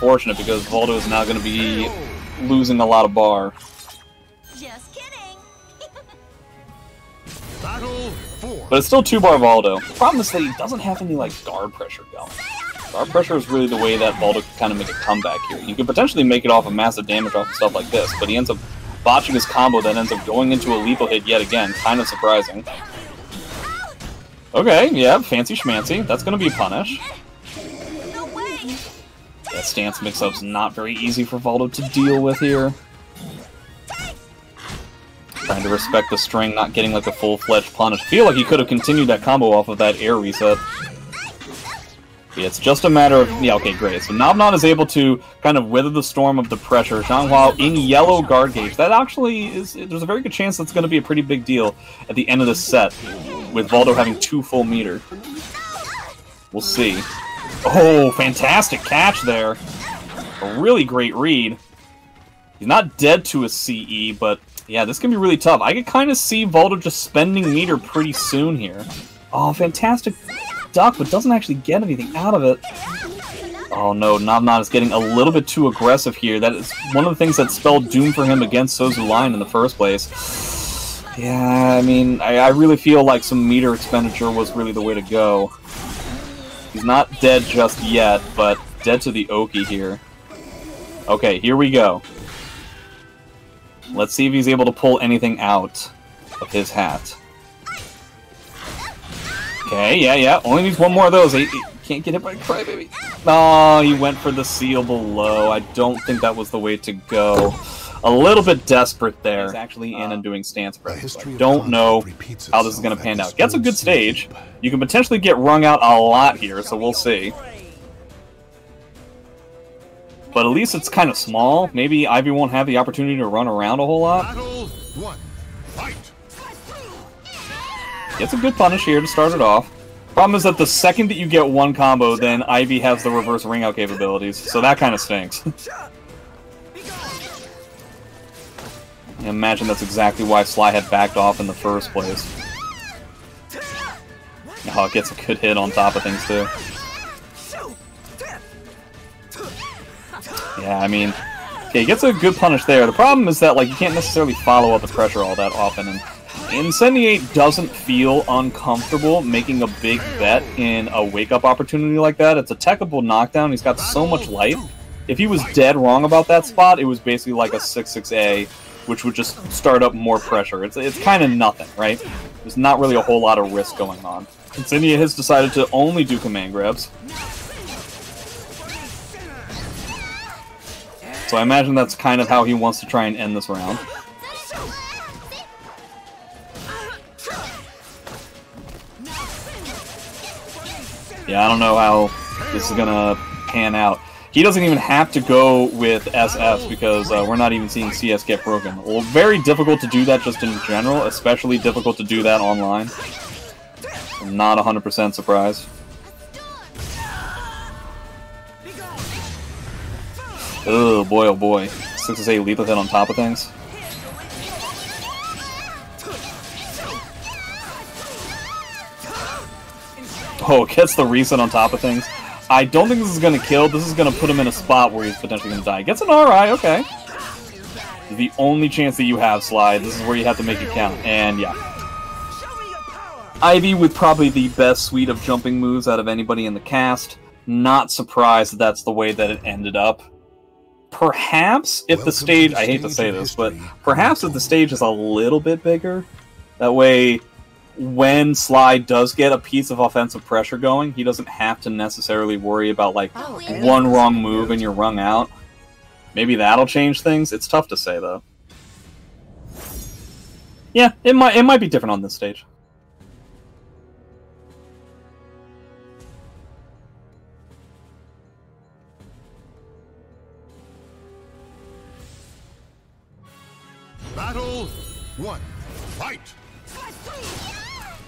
Fortunate because Voldo is now going to be losing a lot of bar. Just kidding. But it's still 2-bar Voldo. The problem is that he doesn't have any like guard pressure going. Guard pressure is really the way that Voldo can kind of make a comeback here. He could potentially make it off of massive damage off of stuff like this, but he ends up botching his combo that ends up going into a lethal hit yet again. Kind of surprising. Okay, yeah, fancy schmancy. That's going to be a punish. That stance mix-up's not very easy for Voldo to deal with here. Trying to respect the string, not getting like a full-fledged punish. Feel like he could have continued that combo off of that air reset. Yeah, it's just a matter of... Yeah, okay, great. So NovNod is able to kind of weather the storm of the pressure. Xianghua in yellow guard gauge. That actually is... There's a very good chance that's going to be a pretty big deal at the end of this set, with Voldo having 2 full meter. We'll see. Oh, fantastic catch there. A really great read. He's not dead to a CE, but yeah, this can be really tough. I can kind of see Voldo just spending meter pretty soon here. Oh, fantastic duck, but doesn't actually get anything out of it. Oh no, NovNod is getting a little bit too aggressive here. That is one of the things that spelled doom for him against SouzouLion in the first place. Yeah, I mean, I really feel like some meter expenditure was really the way to go. He's not dead just yet, but dead to the Oki here. Okay, here we go. Let's see if he's able to pull anything out of his hat. Okay, yeah. Only needs one more of those. He can't get hit by Crybaby. Oh, he went for the seal below. I don't think that was the way to go. A little bit desperate there. He's actually in and doing stance press. So I don't know how this is going to pan out. Gets a good stage. You can potentially get wrung out a lot here, so we'll see. But at least it's kind of small. Maybe Ivy won't have the opportunity to run around a whole lot. Gets a good punish here to start it off. Problem is that the second that you get one combo, then Ivy has the reverse ring out capabilities, so that kind of stinks. I imagine that's exactly why Sly had backed off in the first place. Oh, it gets a good hit on top of things, too. Yeah, I mean... Okay, he gets a good punish there. The problem is that, like, you can't necessarily follow up the pressure all that often, and Incendiate doesn't feel uncomfortable making a big bet in a wake-up opportunity like that. It's a techable knockdown. He's got so much life. If he was dead wrong about that spot, it was basically like a 6-6A, which would just start up more pressure. It's kind of nothing, right? There's not really a whole lot of risk going on. Incendiate has decided to only do command grabs. So I imagine that's kind of how he wants to try and end this round. Yeah, I don't know how this is gonna pan out. He doesn't even have to go with SS because we're not even seeing CS get broken. Well, very difficult to do that just in general, especially difficult to do that online. I'm not 100% surprised. Oh boy. 6-8 lethal hit on top of things. Oh, gets the reset on top of things. I don't think this is going to kill. This is going to put him in a spot where he's potentially going to die. Gets an RI, okay. The only chance that you have, Sly. This is where you have to make it count. And yeah. Ivy with probably the best suite of jumping moves out of anybody in the cast. Not surprised that that's the way that it ended up. Perhaps if the stage... I hate to say this, but perhaps if the stage is a little bit bigger, that way... when Sly does get a piece of offensive pressure going, he doesn't have to necessarily worry about, like, one wrong move and you're wrung out. Maybe that'll change things. It's tough to say, though. Yeah, it might be different on this stage. Battle 1. Fight.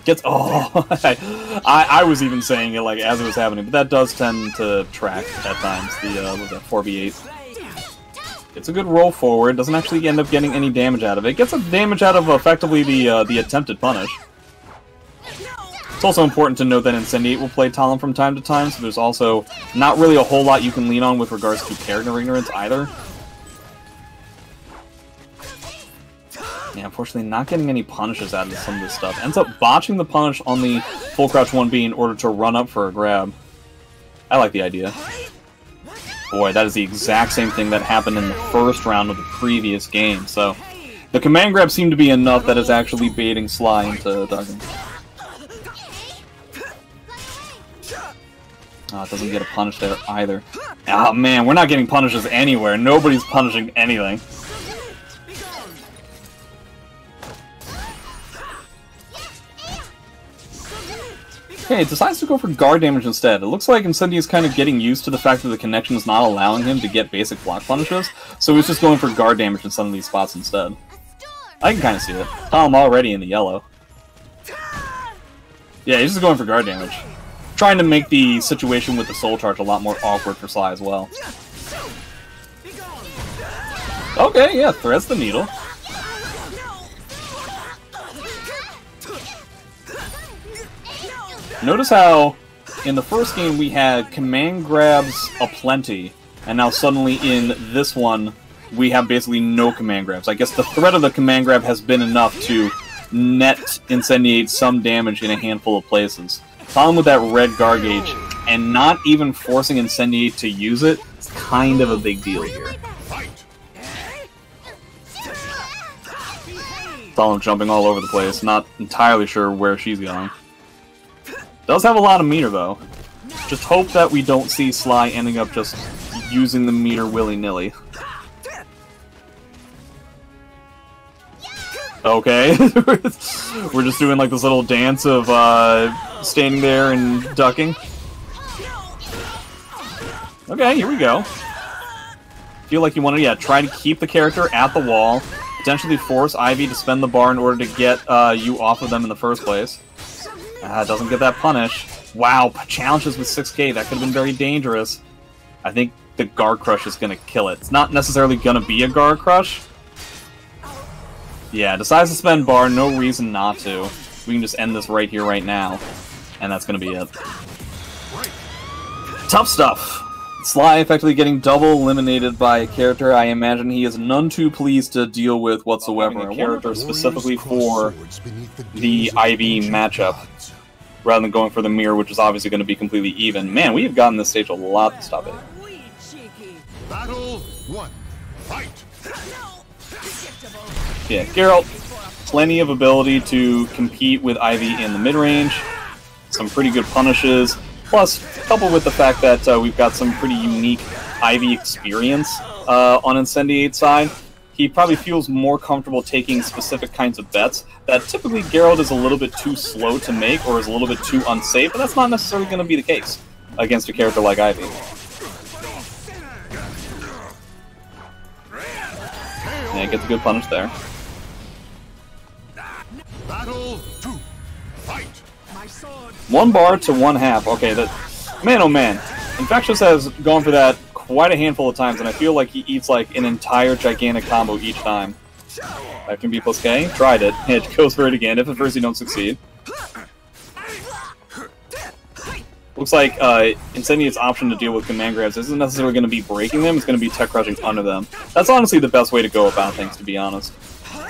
Gets I was even saying it like as it was happening, but that does tend to track at times. The what was that 4v8? It's a good roll forward. Doesn't actually end up getting any damage out of it. Gets a damage out of effectively the attempted punish. It's also important to note that Incendiate will play Talon from time to time, so there's also not really a whole lot you can lean on with regards to character ignorance either. Yeah, unfortunately not getting any punishes out of some of this stuff. Ends up botching the punish on the full crouch 1B in order to run up for a grab. I like the idea. Boy, that is the exact same thing that happened in the first round of the previous game, so the command grab seemed to be enough that is actually baiting Sly into ducking. Oh, it doesn't get a punish there either. Oh man, we're not getting punishes anywhere. Nobody's punishing anything. Okay, it decides to go for guard damage instead. It looks like Incendiate is kind of getting used to the fact that the connection is not allowing him to get basic block punishes, so he's just going for guard damage in some of these spots instead. I can kind of see it. I'm already in the yellow. Yeah, he's just going for guard damage. Trying to make the situation with the soul charge a lot more awkward for Sly as well. Okay, yeah, threads the needle. Notice how in the first game we had command grabs aplenty, and now suddenly in this one we have basically no command grabs. I guess the threat of the command grab has been enough to net Incendiate some damage in a handful of places. Problem with that red guard gauge, and not even forcing Incendiate to use it, is kind of a big deal here. Talon jumping all over the place, not entirely sure where she's going. Does have a lot of meter though. Just hope that we don't see Sly ending up just using the meter willy-nilly. Okay, we're just doing like this little dance of standing there and ducking. Okay, here we go. Feel like you want to, try to keep the character at the wall, potentially force Ivy to spend the bar in order to get you off of them in the first place. Doesn't get that punish. Wow, challenges with 6k, that could have been very dangerous. I think the Guard Crush is going to kill it. It's not necessarily going to be a Guard Crush. Yeah, decides to spend bar, no reason not to. We can just end this right here, right now. And that's going to be it. Tough stuff. Sly effectively getting double eliminated by a character I imagine he is none too pleased to deal with whatsoever. A character specifically for the IV matchup, rather than going for the mirror, which is obviously going to be completely even. Man, we have gotten this stage a lot to stop it. Battle 1. Fight. Yeah, Geralt, plenty of ability to compete with Ivy in the mid-range. Some pretty good punishes. Plus, coupled with the fact that we've got some pretty unique Ivy experience on Incendiate's side, he probably feels more comfortable taking specific kinds of bets that typically Geralt is a little bit too slow to make or is a little bit too unsafe, but that's not necessarily going to be the case against a character like Ivy. Yeah, gets a good punish there. Battle 2. Fight. 1 bar to 1/2. Okay, that man, oh man. Infectious has gone for that quite a handful of times, and I feel like he eats like an entire gigantic combo each time. 5B plus K, tried it. It goes for it again. If at first you don't succeed. Looks like Incendiate's option to deal with command grabs isn't necessarily going to be breaking them, it's going to be tech crushing under them. That's honestly the best way to go about things, to be honest.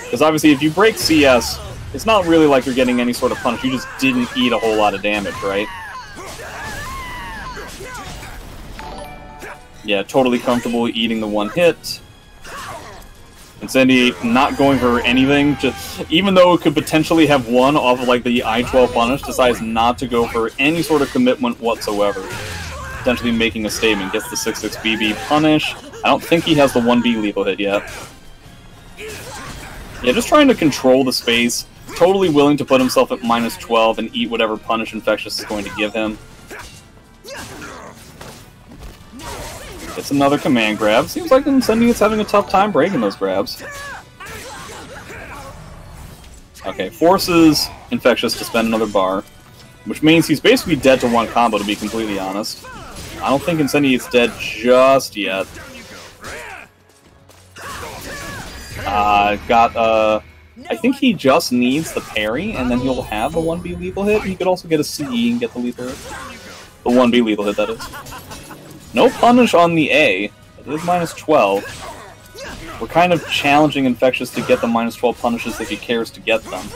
Because obviously if you break CS, it's not really like you're getting any sort of punish, you just didn't eat a whole lot of damage, right? Yeah, totally comfortable eating the one hit. Incendiate not going for anything, just even though it could potentially have won off of like the I-12 punish, decides not to go for any sort of commitment whatsoever. Potentially making a statement, gets the 6/6 BB punish. I don't think he has the 1B lethal hit yet. Yeah, just trying to control the space, totally willing to put himself at -12 and eat whatever punish Infectious is going to give him. It's another command grab. Seems like Incendiate's having a tough time breaking those grabs. Okay, forces Infectious to spend another bar, which means he's basically dead to one combo, to be completely honest. I don't think Incendiate's dead just yet. I think he just needs the parry, and then he'll have the 1B lethal hit. He could also get a CE and get the lethal hit. The 1B lethal hit, that is. No punish on the A. It is -12. We're kind of challenging Infectious to get the -12 punishes if he cares to get them.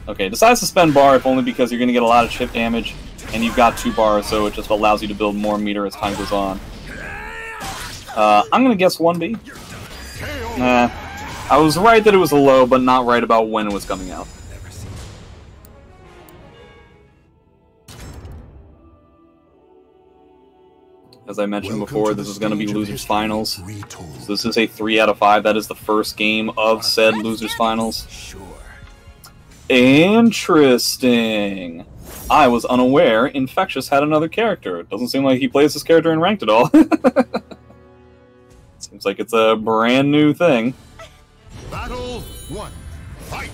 Okay, decides to spend bar if only because you're going to get a lot of chip damage, and you've got 2 bars, so it just allows you to build more meter as time goes on. I'm going to guess 1B. Nah, I was right that it was a low, but not right about when it was coming out. As I mentioned before, this is going to be Losers Finals. So this is a 3 out of 5. That is the first game of said Losers Finals. Interesting. I was unaware Infectious had another character. It doesn't seem like he plays this character in ranked at all. Seems like it's a brand new thing. Battle 1. Fight.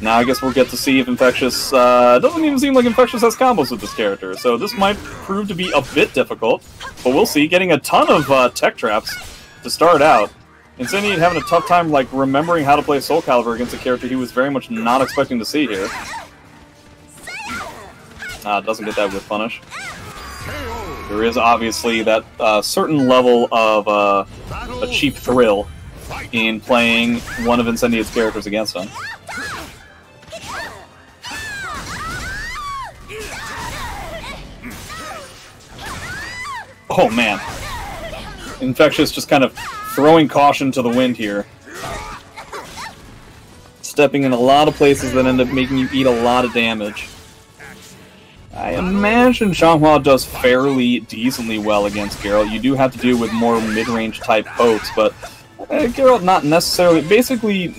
Now I guess we'll get to see if Infectious... doesn't even seem like Infectious has combos with this character, so this might prove to be a bit difficult. But we'll see. Getting a ton of tech traps to start out. Incendiate having a tough time, like, remembering how to play SoulCalibur against a character he was very much not expecting to see here. Doesn't get that with punish. There is obviously that certain level of a cheap thrill in playing one of Incendiate's characters against him. Oh man. Infectious just kind of throwing caution to the wind here. Stepping in a lot of places that end up making you eat a lot of damage. I imagine Xianghua does fairly decently well against Geralt. You do have to do with more mid-range type pokes, but Geralt not necessarily... Basically,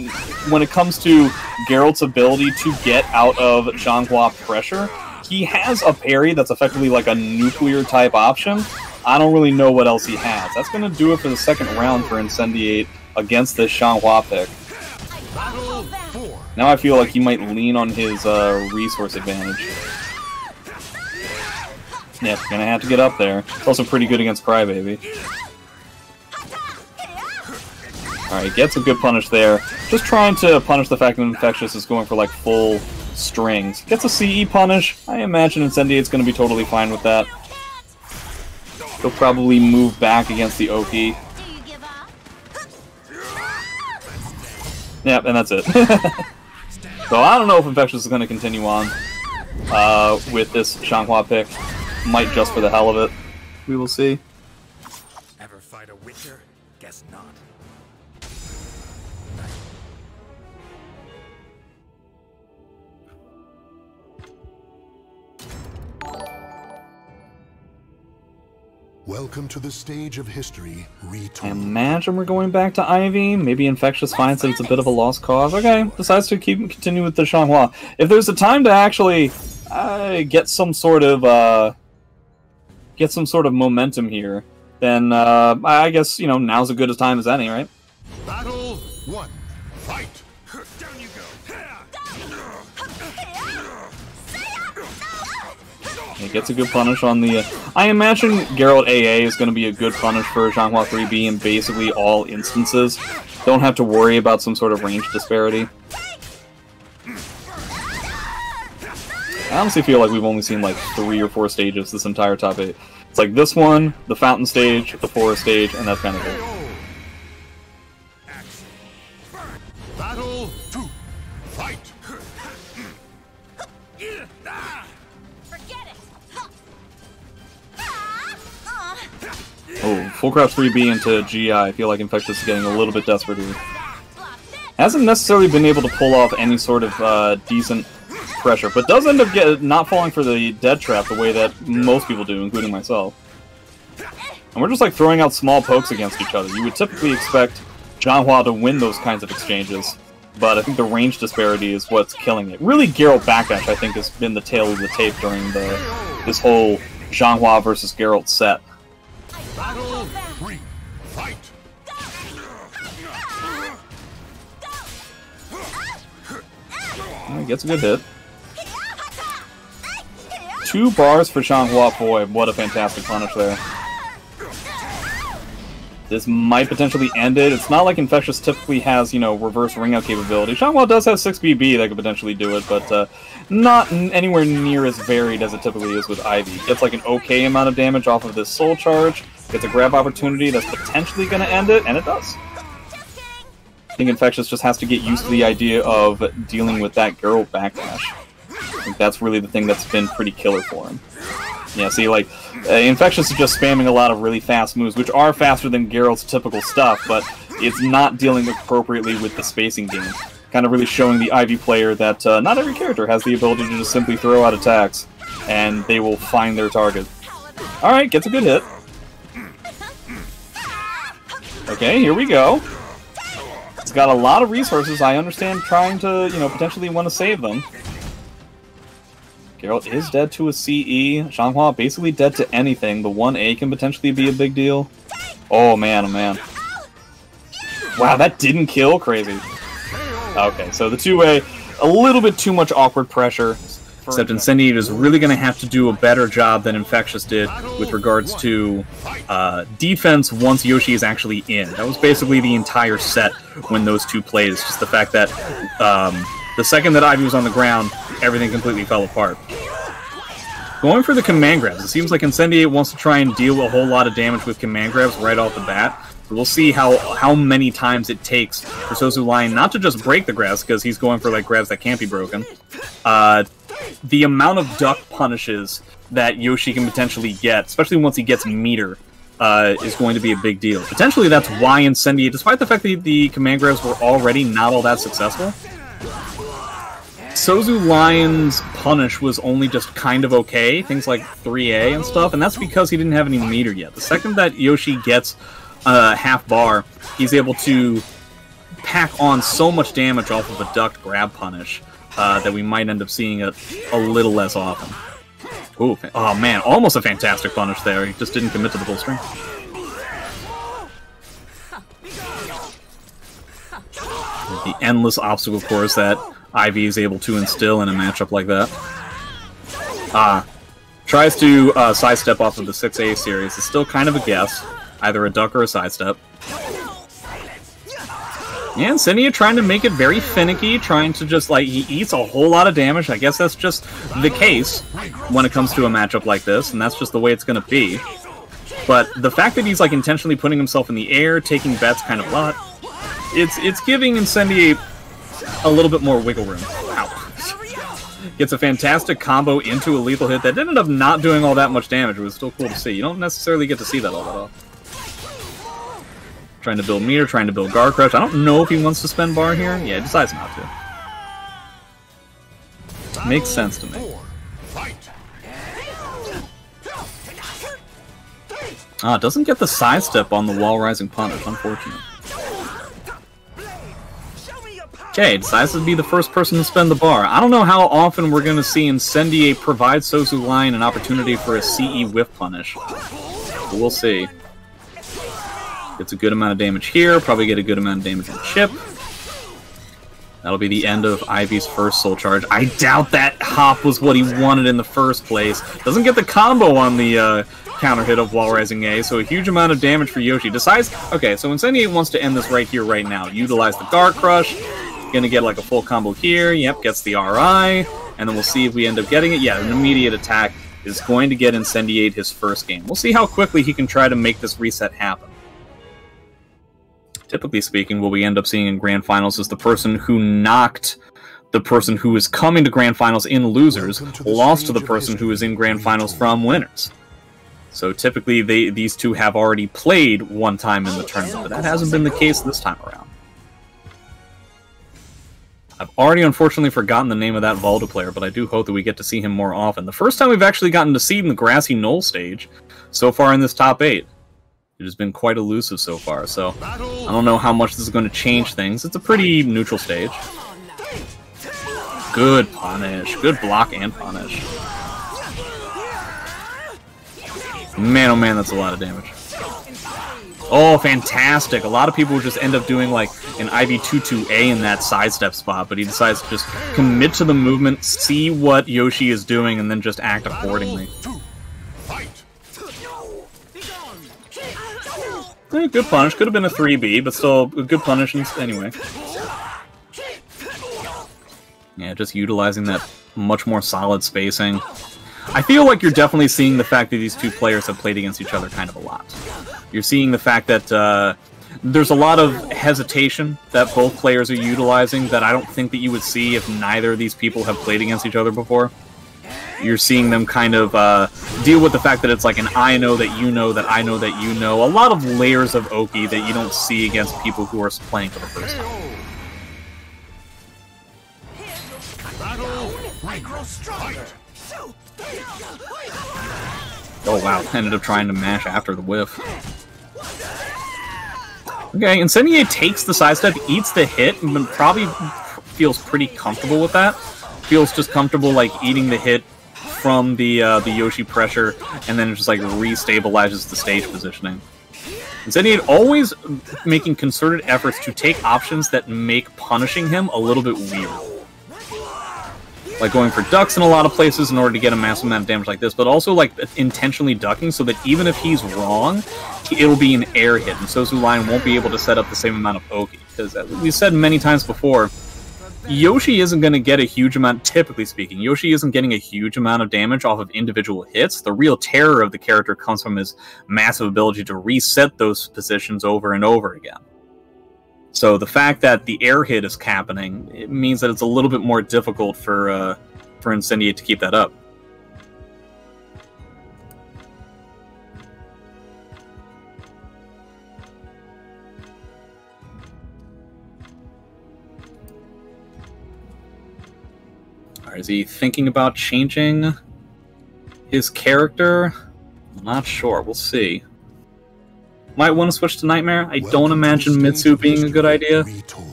when it comes to Geralt's ability to get out of Xianghua pressure, he has a parry that's effectively like a nuclear type option. I don't really know what else he has. That's going to do it for the second round for Incendiate against this Xianghua pick. Now I feel like he might lean on his resource advantage. Yep, gonna have to get up there. It's also pretty good against Crybaby. Alright, gets a good punish there. Just trying to punish the fact that Infectious is going for like full strings. Gets a CE punish. I imagine Incendiate's gonna be totally fine with that. He'll probably move back against the Oki. Yep, and that's it. So I don't know if Infectious is going to continue on with this Xianghua pick. Might just for the hell of it. We will see. Ever fight a Witcher? Guess not. Welcome to the stage of history retold. I imagine we're going back to Ivy. Maybe Infectious finds that it's a bit of a lost cause. Okay, decides to continue with the Xianghua. If there's a time to actually get some sort of momentum here, then I guess, you know, now's as good a time as any, right? Battle 1. Fight. Down you go. He gets a good punish on the... I imagine Geralt AA is going to be a good punish for Xianghua 3B in basically all instances. Don't have to worry about some sort of range disparity. I honestly feel like we've only seen like 3 or 4 stages this entire top 8. It's like this one, the Fountain stage, the Forest stage, and that's kind of it. Battle 2. Fight. Oh, full crouch 3B into GI. I feel like Infectious is getting a little bit desperate here. Hasn't necessarily been able to pull off any sort of decent pressure, but does end up not falling for the dead trap the way that most people do, including myself. And we're just like throwing out small pokes against each other. You would typically expect Xianghua to win those kinds of exchanges. but I think the range disparity is what's killing it. Really, Geralt Backdash, I think, has been the tail of the tape during this whole Zhanghua versus Geralt set. Battle 3. Fight! He gets a good hit. 2 bars for Zhanghua. Boy, what a fantastic punish there. This might potentially end it. It's not like Infectious typically has, you know, reverse ring out capability. Zhanghua does have 6 BB that could potentially do it, but not anywhere near as varied as it typically is with Ivy. Gets like an okay amount of damage off of this soul charge, gets a grab opportunity that's potentially going to end it, and it does. I think Infectious just has to get used to the idea of dealing with that Geralt Backdash. I think that's really the thing that's been pretty killer for him. Yeah, see, like, Infectious is just spamming a lot of really fast moves, which are faster than Geralt's typical stuff, but it's not dealing appropriately with the spacing game. Kind of really showing the Ivy player that not every character has the ability to just simply throw out attacks, and they will find their target. Alright, gets a good hit. Okay, here we go. It's got a lot of resources. I understand trying to, you know, potentially want to save them. Geralt is dead to a CE. Zhanghua basically dead to anything. The 1A can potentially be a big deal. Oh man, oh man. Wow, that didn't kill? Crazy. Okay, so the 2A, a little bit too much awkward pressure. Except Incendiate is really going to have to do a better job than Infectious did with regards to defense once Yoshi is actually in. That was basically the entire set when those two played. It's just the fact that the second that Ivy was on the ground, everything completely fell apart. Going for the command grabs. It seems like Incendiate wants to try and deal a whole lot of damage with command grabs right off the bat. So we'll see how many times it takes for SouzouLion not to just break the grabs, because he's going for like grabs that can't be broken. The amount of duck punishes that Yoshi can potentially get, especially once he gets meter, is going to be a big deal. Potentially that's why Incendiate, despite the fact that the command grabs were already not all that successful, SouzouLion's punish was only just kind of okay, things like 3A and stuff, and that's because he didn't have any meter yet. The second that Yoshi gets half bar, he's able to pack on so much damage off of a ducked grab punish that we might end up seeing it a little less often. Ooh, oh man, almost a fantastic punish there. He just didn't commit to the full string. The endless obstacle course that Ivy is able to instill in a matchup like that. Tries to sidestep off of the 6A series. It's still kind of a guess. Either a duck or a sidestep. Yeah, Incendiate trying to make it very finicky, trying to just, like, he eats a whole lot of damage. I guess that's just the case when it comes to a matchup like this, and that's just the way it's going to be. But the fact that he's, like, intentionally putting himself in the air, taking bets kind of a lot, it's giving Incendiate a little bit more wiggle room. Ow. Gets a fantastic combo into a lethal hit that ended up not doing all that much damage. It was still cool to see. You don't necessarily get to see that all that often. Trying to build meter, trying to build guard crush. I don't know if he wants to spend bar here. Yeah, he decides not to. Makes sense to me. Doesn't get the sidestep on the wall rising punish. Unfortunate. Okay, decides to be the first person to spend the bar. I don't know how often we're going to see Incendiate provide SouzouLion an opportunity for a CE whiff punish. But we'll see. Gets a good amount of damage here, probably get a good amount of damage on chip. That'll be the end of Ivy's first soul charge. I doubt that hop was what he wanted in the first place. Doesn't get the combo on the counter hit of wall rising A, so a huge amount of damage for Yoshi. Decides, okay, so Incendiate wants to end this right here, right now. Utilize the guard crush. Gonna get like a full combo here. Yep, gets the RI, and then we'll see if we end up getting it. Yeah, an immediate attack is going to get Incendiate his first game. We'll see how quickly he can try to make this reset happen. Typically speaking, what we end up seeing in Grand Finals is the person who knocked the person who is coming to Grand Finals in losers lost to the person who is in Grand Finals from winners. So typically these two have already played one time in the tournament, but that hasn't been the case this time around. I've already unfortunately forgotten the name of that Valda player, but I do hope that we get to see him more often. The first time we've actually gotten to see him in the Grassy Knoll stage so far in this top 8. It has been quite elusive so far, so I don't know how much this is going to change things. It's a pretty neutral stage. Good punish. Good block and punish. Man, oh man, that's a lot of damage. Oh, fantastic. A lot of people just end up doing like an IV22A in that sidestep spot, but he decides to just commit to the movement, see what Yoshi is doing, and then just act accordingly. Good punish. Could have been a 3B, but still a good punish anyway. Yeah, just utilizing that much more solid spacing. I feel like you're definitely seeing the fact that these two players have played against each other kind of a lot. You're seeing the fact that there's a lot of hesitation that both players are utilizing that I don't think that you would see if neither of these people have played against each other before. You're seeing them kind of deal with the fact that it's like an I know that you know that I know that you know. A lot of layers of Oki that you don't see against people who are playing for the first time. Oh wow, ended up trying to mash after the whiff. Okay, Incendiate takes the sidestep, eats the hit, and probably feels pretty comfortable with that. Feels just comfortable like eating the hit from the Yoshi pressure, and then it just like re-stabilizes the stage positioning. Incendiate always making concerted efforts to take options that make punishing him a little bit weird. Like going for ducks in a lot of places in order to get a massive amount of damage like this, but also like intentionally ducking so that even if he's wrong, it'll be an air hit, and SouzouLion won't be able to set up the same amount of Oki. Because as we've said many times before, Yoshi isn't going to get a huge amount, typically speaking, Yoshi isn't getting a huge amount of damage off of individual hits. The real terror of the character comes from his massive ability to reset those positions over and over again. So the fact that the air hit is happening, it means that it's a little bit more difficult for Incendiate to keep that up. Alright, is he thinking about changing his character? I'm not sure. We'll see. Might want to switch to Nightmare. I don't imagine Mitsu being a good idea.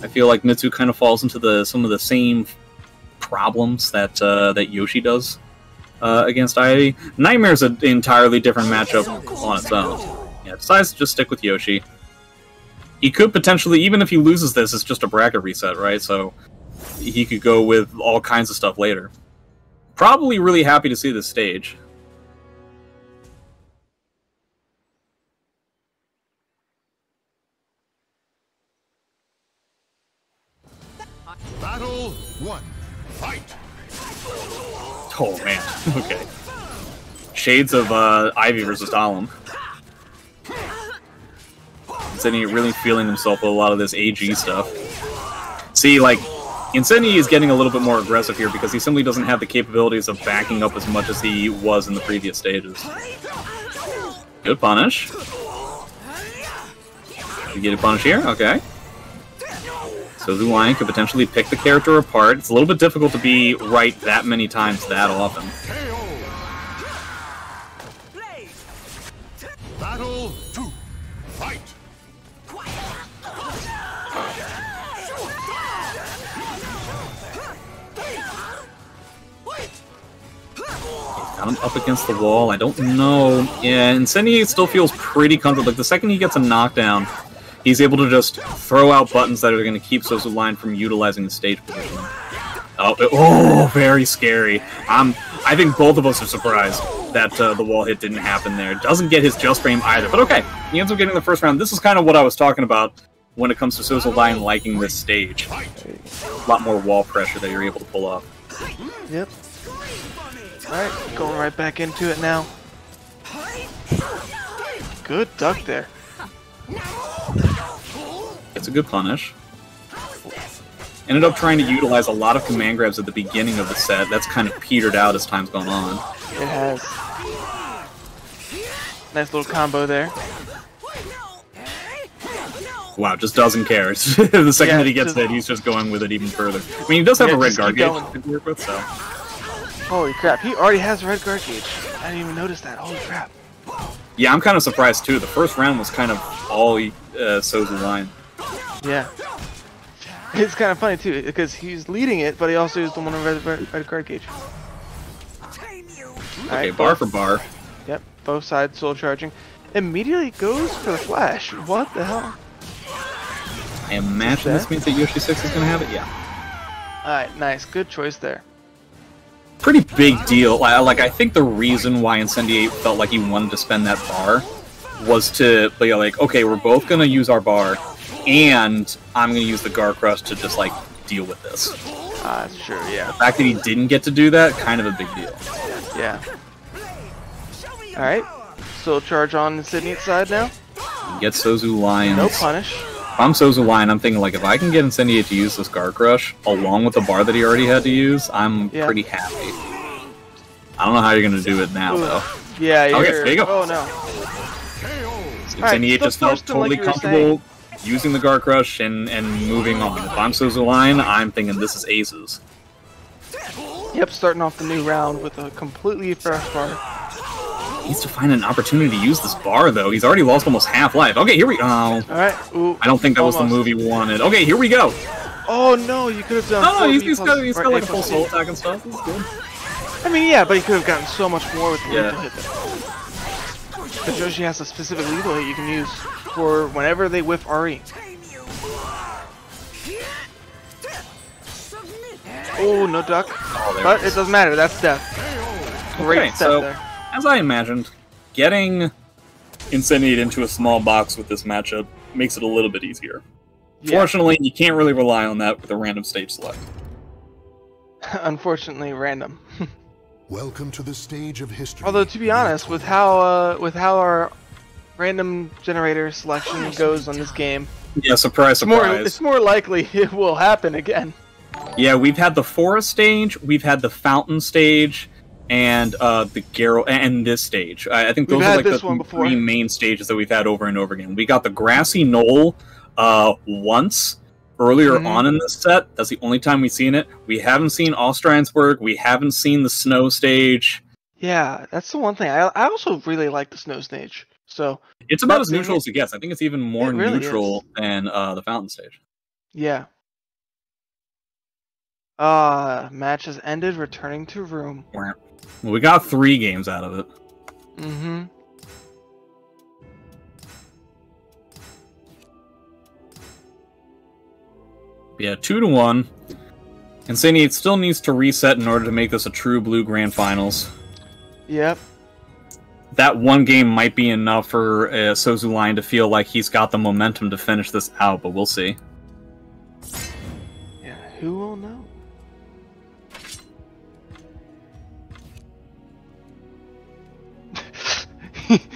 I feel like Mitsu kind of falls into some of the same problems that that Yoshi does against Ivy. Nightmare's an entirely different matchup on its own. Yeah, decides to just stick with Yoshi. He could potentially, even if he loses this, it's just a bracket reset, right? So he could go with all kinds of stuff later. Probably really happy to see this stage. Battle 1. Fight! Oh man, okay. Shades of Ivy versus Dahlem. Incendiate really feeling himself with a lot of this AG stuff. See, like, Incendiate is getting a little bit more aggressive here because he simply doesn't have the capabilities of backing up as much as he was in the previous stages. Good punish. You get a punish here? Okay. SouzouLion could potentially pick the character apart. It's a little bit difficult to be right that many times that often. Battle 2. Fight! Got him up against the wall. I don't know. Yeah, Incendiate still feels pretty comfortable. Like the second he gets a knockdown, he's able to just throw out buttons that are going to keep SouzouLion from utilizing the stage position. Oh, very scary. I think both of us are surprised that the wall hit didn't happen there. Doesn't get his just frame either, but okay. He ends up getting the first round. This is kind of what I was talking about when it comes to SouzouLion liking this stage. A lot more wall pressure that you're able to pull off. Yep. Alright, going right back into it now. Good duck there. It's a good punish. Ended up trying to utilize a lot of command grabs at the beginning of the set. That's kind of petered out as time's gone on. It has. Nice little combo there. Wow, just doesn't care. The second that he gets it, he's just going with it even further. I mean, he does have a red guard gauge to work with, so... Holy crap, he already has a red guard gauge. I didn't even notice that. Holy crap. Yeah, I'm kind of surprised too. The first round was kind of all SouzouLion. Yeah. It's kind of funny too, because he's leading it, but he also used the one on red card gauge. Okay, bar for bar. Yep, both sides soul charging. Immediately goes for the flash. What the hell? I imagine this means that Yoshi 6 is going to have it, yeah. Alright, nice. Good choice there. Pretty big deal. Like, I think the reason why Incendiate felt like he wanted to spend that bar was to be like, okay, we're both going to use our bar, and I'm going to use the Gorash to just, like, deal with this. That's true, yeah. The fact that he didn't get to do that, kind of a big deal. Yeah. Alright. Soul charge on Incendiate side now. Get SouzouLion. No punish. If I'm SouzouLion, I'm thinking, like, if I can get Incendiate to use this Gorash along with the bar that he already had to use, I'm pretty happy. I don't know how you're going to do it now, though. Yeah, you're... Okay, there you go. Oh, no. Incendiate just felt totally comfortable using the Gorash and moving on. If I'm SouzouLion, I'm thinking this is aces. Yep, starting off the new round with a completely fresh bar. He needs to find an opportunity to use this bar, though. He's already lost almost half life. Okay, here we go. Alright. I don't think that was the move he wanted. Okay, here we go. Oh, no, you could have done... No, he's got like a full soul attack and stuff. This is good. I mean, yeah, but he could have gotten so much more with the lethal hit there. But Yoshi has a specific lethal hit you can use for whenever they whiff RE. Oh, no duck. But it doesn't matter, that's death. Great step there. As I imagined, getting Incendiate into a small box with this matchup makes it a little bit easier. Yeah. Fortunately, you can't really rely on that with a random stage select. Unfortunately, random. Welcome to the stage of history. Although, to be honest, with how our random generator selection goes on this game, yeah, surprise, surprise. It's more likely it will happen again. Yeah, we've had the forest stage, we've had the fountain stage, and the Garo and this stage. I think those are like the three main stages that we've had over and over again. We got the grassy knoll once earlier on in this set. That's the only time we've seen it. We haven't seen Ostrheinsberg. We haven't seen the snow stage. Yeah, that's the one thing. I also really like the snow stage. So it's about as neutral as it gets. I think it's even more neutral than the fountain stage. Yeah. Match has ended. Returning to room. Well, we got 3 games out of it. Mm-hmm. Yeah, 2-1. Incendiate still needs to reset in order to make this a true blue grand finals. Yep. That one game might be enough for SouzouLion to feel like he's got the momentum to finish this out, but we'll see. Yeah, who will know?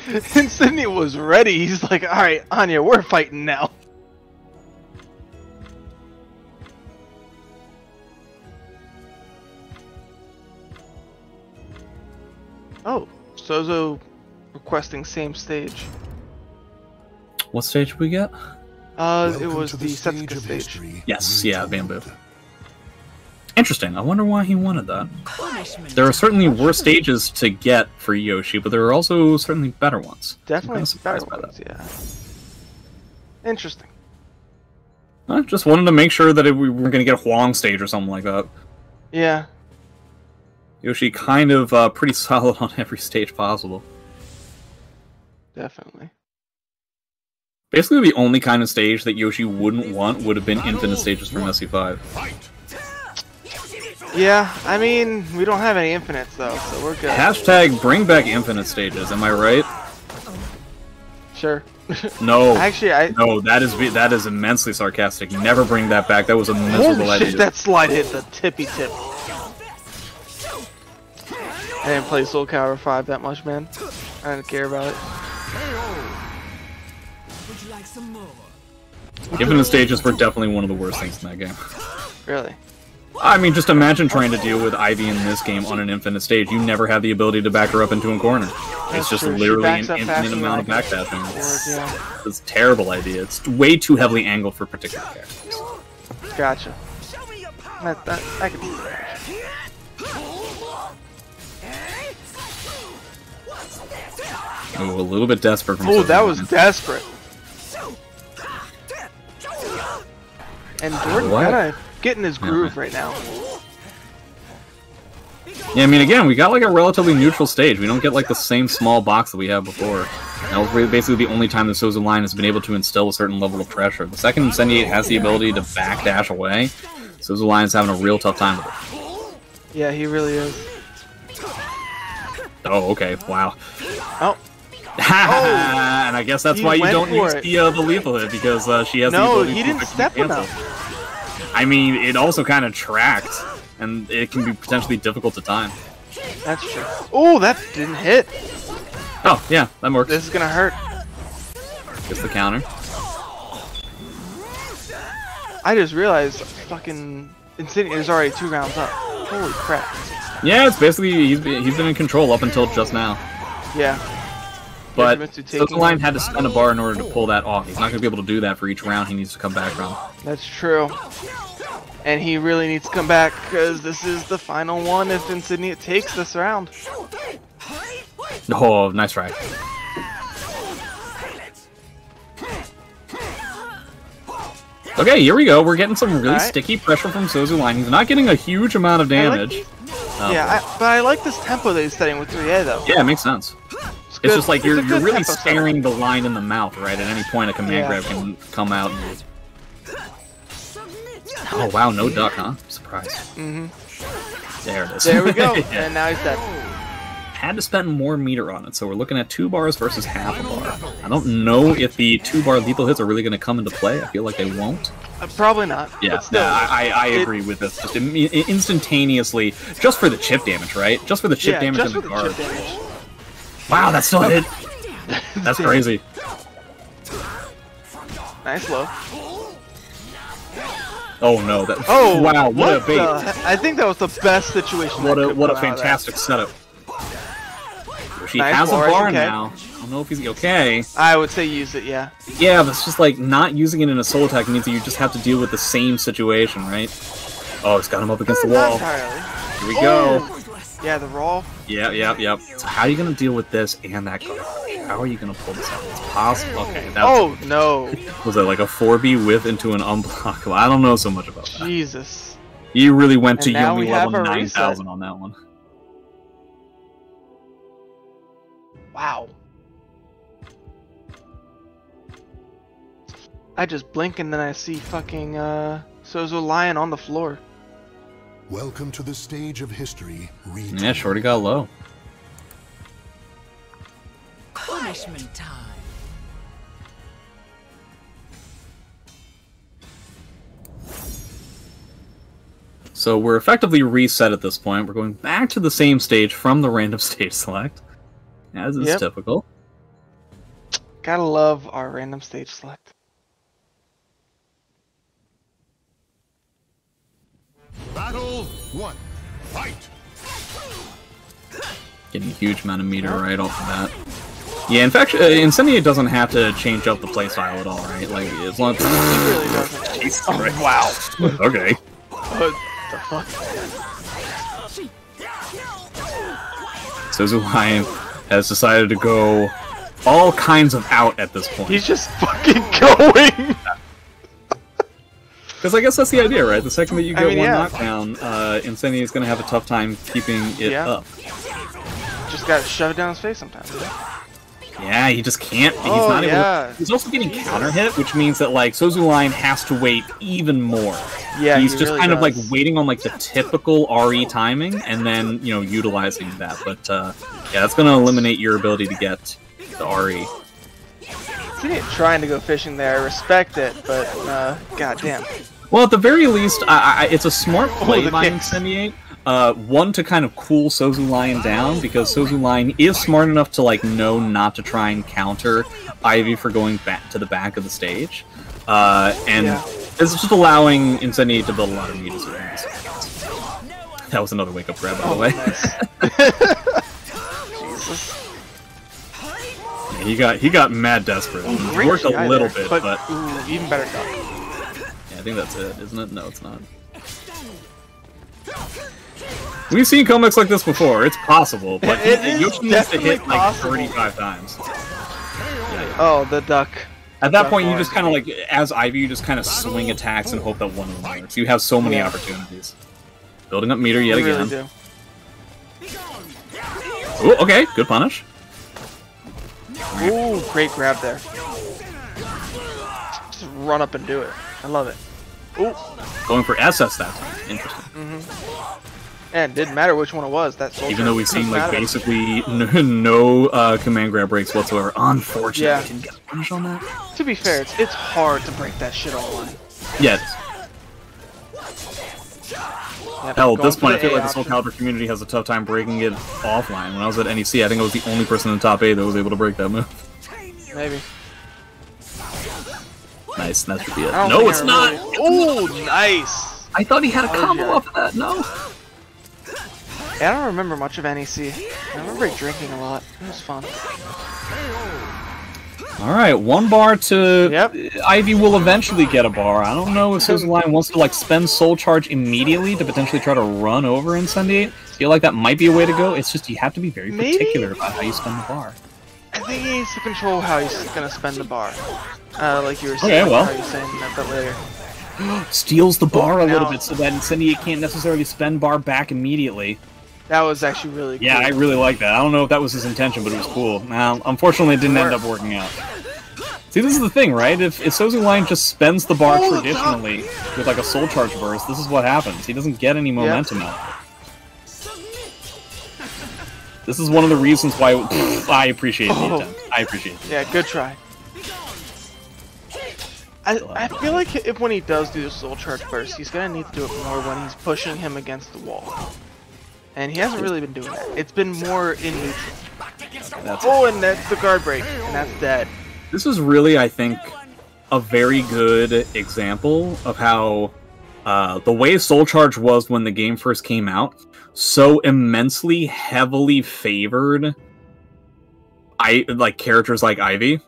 Incendiate was ready. He's like, alright, Anya, we're fighting now. Oh, Souzou requesting same stage. What stage did we get? It was the Setsuka stage. Yes, yeah, Bamboo. Interesting. I wonder why he wanted that. There are certainly worse stages to get for Yoshi, but there are also certainly better ones. Definitely better ones, yeah. Interesting. I just wanted to make sure that we were going to get a Huang stage or something like that. Yeah. Yoshi kind of pretty solid on every stage possible. Definitely. Basically, the only kind of stage that Yoshi wouldn't want would have been infinite stages from SC5. Yeah, I mean, we don't have any infinites though, so we're good. Hashtag bring back infinite stages, am I right? Sure. No. Actually, no, that is immensely sarcastic. Never bring that back. That was a miserable idea. Shit, that slide hit the tippy tip. I didn't play SoulCalibur 5 that much, man. I didn't care about it. Would you like some more? Infinite stages were definitely one of the worst things in that game. Really? I mean, just imagine trying to deal with Ivy in this game on an infinite stage. You never have the ability to back her up into a corner. It's just literally an infinite amount of backdashing. It's a terrible idea. It's way too heavily angled for particular characters. Gotcha. I can do that. Oh, a little bit desperate from Oh, that was desperate. And Jordan kind of getting his groove right now. Yeah, I mean, again, we got like a relatively neutral stage. We don't get like the same small box that we had before. That was basically the only time the SouzouLion has been able to instill a certain level of pressure. The second Incendiate has the ability to backdash away, SouzouLion's having a real tough time with it. Yeah, he really is. Oh, okay, wow. Oh. And I guess that's why you don't use the lethal hit, because she has the ability to... No, he didn't step enough. I mean, it also kind of tracks, and it can be potentially difficult to time. That's true. Oh, that didn't hit. Oh, yeah, that works. This is gonna hurt. Gets the counter. I just realized fucking Incendiate is already 2 rounds up. Holy crap. Yeah, it's basically, he's been in control up until just now. Yeah. But SouzouLion had to spend a bar in order to pull that off. He's not going to be able to do that for each round he needs to come back from. That's true. And he really needs to come back, because this is the final one if Incendiate takes this round. Oh, nice try. Okay, here we go. We're getting some really sticky pressure from SouzouLion. He's not getting a huge amount of damage. But I like this tempo that he's setting with 3A, though. Yeah, it makes sense. It's just like you're really staring the line in the mouth, right? At any point, a command grab can come out. And... Oh wow, no duck, huh? Surprise. There it is. There we go. And now he's dead. Had to spend more meter on it, so we're looking at 2 bars versus half a bar. I don't know if the 2-bar lethal hits are really going to come into play. I feel like they won't. Probably not. Yeah, I agree with this. Just instantaneously, just for the chip damage, right? Just for the chip damage and the guard. Wow, that still hit. That's crazy. Nice low. Oh no! Wow! What a bait! I think that was the best situation. What a fantastic setup. She has a bar now. I don't know if he's okay. I would say use it, yeah. Yeah, but it's just like not using it in a soul attack means that you just have to deal with the same situation, right? Oh, it's got him up against the wall. Here we go. Yeah, the roll. Yep. So how are you gonna deal with this and that guard? How are you gonna pull this out? It's possible. Okay. No. Was it like a 4B whiff into an unblockable? I don't know so much about that. Jesus. You really went to Yomi level 9,000 on that one. Wow. I just blink and then I see fucking SouzouLion on the floor. Welcome to the stage of history. Yeah, Shorty got low. Punishment time. So we're effectively reset at this point. We're going back to the same stage from the random stage select, as is typical. Gotta love our random stage select. Battle 1. Fight. Getting a huge amount of meter right off the bat. Yeah, in fact, Incendiate doesn't have to change up the playstyle at all, right? Like, as long as... He really doesn't. Jesus Christ. Wow. Okay. What the fuck? SouzouLion has decided to go all kinds of out at this point. He's just fucking going! Because I guess that's the idea, right? The second that you get one knockdown, Incendiate is going to have a tough time keeping it up. Just gotta shove it down his face sometimes. Yeah, he just can't. He's not able to, he's also getting counter hit, which means that like SouzouLion has to wait even more. Yeah, he's just really kind of like waiting on like the typical RE timing and then, you know, utilizing that. But yeah, that's going to eliminate your ability to get the RE. He's trying to go fishing there. I respect it, but goddamn. Well, at the very least, it's a smart play by Incendiate. One, to kind of cool SouzouLion down, because SouzouLion is smart enough to like know not to try and counter Ivy for going back to the back of the stage, and it's just allowing Incendiate to build a lot of meters around this. That was another wake-up grab, by the way. Jesus. Yeah, he got mad desperate. He worked a little bit, but ooh, even better duck. Yeah, I think that's it, isn't it? No, it's not. We've seen comebacks like this before. It's possible, but Yoshi needs to hit like possible. 35 times. Oh, the duck. At that point, you just kind of like, as Ivy, you just kind of swing attacks and hope that one of them works. You have so many opportunities. Building up meter yet again. Really Ooh, okay, good punish. Ooh, great grab there. Just run up and do it. I love it. Ooh. Going for SS that time. Interesting. And it didn't matter which one it was. That even though we've seen like basically no command grab breaks whatsoever. Unfortunately, I didn't get a punish on that. To be fair, it's hard to break that shit online. Yeah. Yep, hell, at this point, I feel like the SoulCalibur community has a tough time breaking it offline. When I was at NEC, I think I was the only person in the top 8 that was able to break that move. Maybe. Nice, that should be it. No, it's not! Ooh, nice! I thought he had a combo off of that, no? Yeah, I don't remember much of NEC. I remember drinking a lot. It was fun. Alright, 1 bar to... Yep. Ivy will eventually get a bar. I don't know if SouzouLion wants to like spend Soul Charge immediately to potentially try to run over Incendiate. I feel like that might be a way to go. It's just you have to be very particular about how you spend the bar. I think he needs to control how he's going to spend the bar. Like you were saying, how you're saying that later. Steals the bar a little bit so that Incendiate can't necessarily spend bar back immediately. That was actually really cool. Yeah, I really like that. I don't know if that was his intention, but it was cool. Now, unfortunately, it didn't end up working out. See, this is the thing, right? If SouzouLion just spends the bar traditionally with like a Soul Charge burst, this is what happens. He doesn't get any momentum out of it. This is one of the reasons why I appreciate the attempt. I appreciate it. Yeah, good try. I feel like if when he does do the Soul Charge burst, he's going to need to do it more when he's pushing him against the wall. And he hasn't really been doing that. It's been more in neutral. And that's the guard break, and that's dead. This is really, I think, a very good example of how the way Soul Charge was when the game first came out so immensely heavily favored characters like Ivy,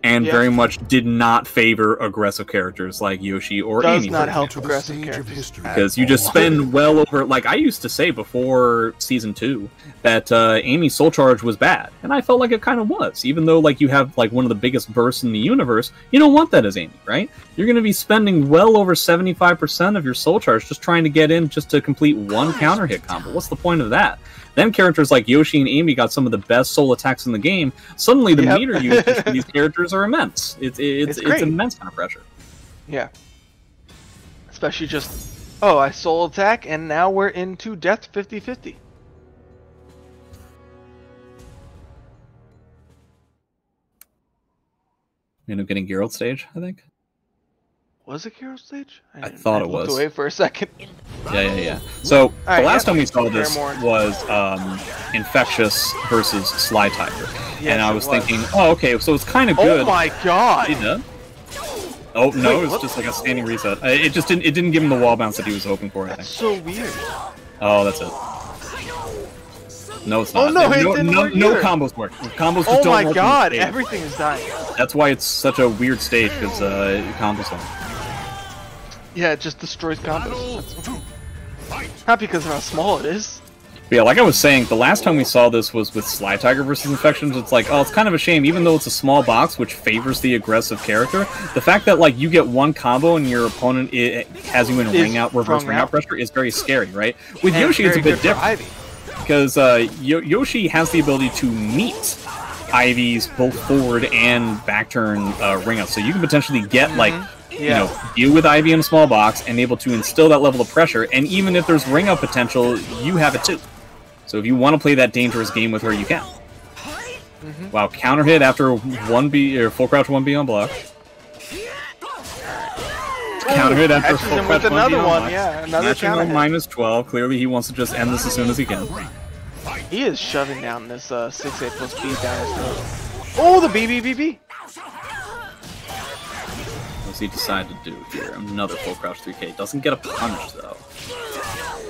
and very much did not favor aggressive characters like Yoshi or Amy. Does not help aggressive characters. Because you just spend well over... Like, I used to say before Season 2 that Amy's Soul Charge was bad. And I felt like it kind of was. Even though, like, you have, like, one of the biggest bursts in the universe, you don't want that as Amy, right? You're going to be spending well over 75% of your Soul Charge just trying to get in just to complete one counter hit combo. What's the point of that? Then characters like Yoshi and Amy got some of the best soul attacks in the game. Suddenly the meter usage for these characters are immense. It's immense kind of pressure. Yeah. Especially just, oh, I soul attack, and now we're into death 50-50. We end up getting Geralt stage, I think. Was it Geralt stage? I thought it was. Looked away for a second. Yeah. So the last time we saw this was Infectious versus Slytiger, and I was thinking, oh, okay, so it's kind of good. Oh my god! Oh no, it's just like a standing reset. It didn't give him the wall bounce that he was hoping for. I think. That's so weird. Oh, that's it. No, it's not. Oh no, it didn't work no either. combos work. Combos just don't work. Oh my god, everything is dying. That's why it's such a weird stage, because combos don't. Yeah, it just destroys combos. Not because of how small it is. But yeah, like I was saying, the last time we saw this was with Slytiger versus Infections. It's like, oh, it's kind of a shame, even though it's a small box, which favors the aggressive character. The fact that, like, you get one combo and your opponent has you in reverse ring out pressure is very scary, right? With Yoshi, it's a bit different. Because Yoshi has the ability to meet Ivy's both forward and back turn ring out. So you can potentially get, like, you know, deal with Ivy in a small box and able to instill that level of pressure, and even if there's ring up potential, you have it too. So if you want to play that dangerous game with her, you can. Wow, counter hit after 1B or full crouch 1B on block. Counter hit after full crouch 1B on block. Yeah, another counter hit. Minus 12. Clearly he wants to just end this as soon as he can. He is shoving down this 6A plus B down his throat. Oh, the BBBB! What's he decide to do here? Another full crouch 3K. Doesn't get a punish though.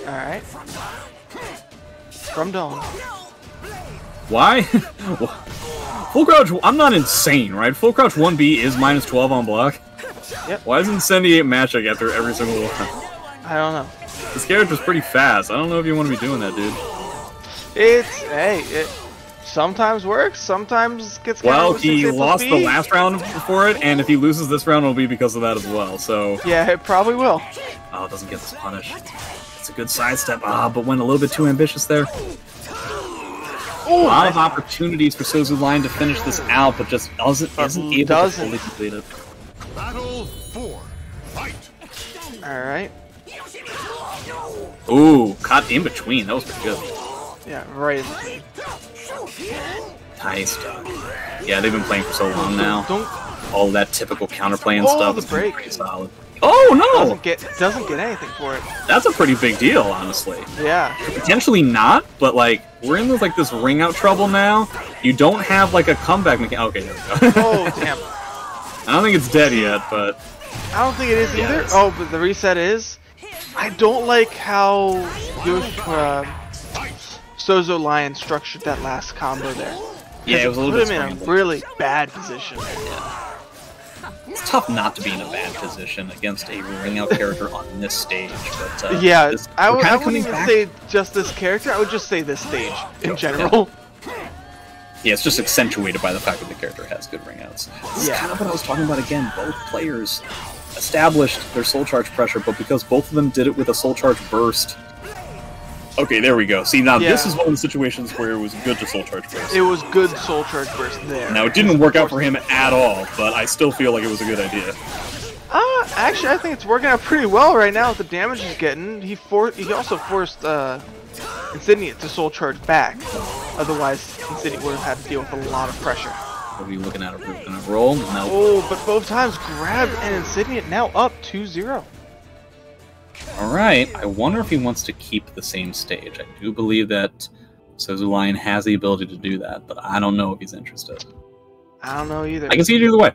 Alright. From Dawn. Why? Full crouch, I'm not insane, right? Full crouch 1B is minus 12 on block. Yep. Why is Incendiate matching after every single one? I don't know. This character's pretty fast. I don't know if you want to be doing that, dude. It sometimes works, sometimes gets. Well, he lost the last round for it, and if he loses this round, it'll be because of that as well. So yeah, it probably will. Oh, it doesn't get this punish. It's a good sidestep. But went a little bit too ambitious there. Ooh, a lot of opportunities for SouzouLion to finish this out, but just isn't able to fully complete it. Battle 4. Fight. All right. Ooh, caught in between. That was pretty good. Yeah, right. Nice job. Yeah, they've been playing for so long now. All that typical counterplay and stuff is pretty solid. Oh no! Doesn't get anything for it. That's a pretty big deal, honestly. Yeah. Potentially not, but like we're in this this ring out trouble now. You don't have like a comeback mechanic. Okay, there we go. Oh damn! I don't think it's dead yet, but I don't think it is either. Oh, but the reset is. I don't like how SouzouLion structured that last combo there. Yeah, it was a little bit. Put him in a really bad position. Yeah. It's tough not to be in a bad position against a ring out character on this stage, but yeah, I wouldn't even say just this character. I would just say this stage in general. Yeah, it's just accentuated by the fact that the character has good ring outs. This is kind of what I was talking about again. Both players established their soul charge pressure, but because both of them did it with a soul charge burst. Okay, there we go. See, now this is one of the situations where it was good to soul charge burst. It was good soul charge burst there. Now, it didn't work out for him at all, but I still feel like it was a good idea. Actually, I think it's working out pretty well right now with the damage he's getting. He also forced Incendiate to soul charge back. Otherwise, Incendiate would have had to deal with a lot of pressure. Are we looking at a roll? No. Oh, but both times grabbed and Incendiate now up 2-0. Alright, I wonder if he wants to keep the same stage. I do believe that SouzouLion has the ability to do that, but I don't know if he's interested. I don't know either. I can see it either way.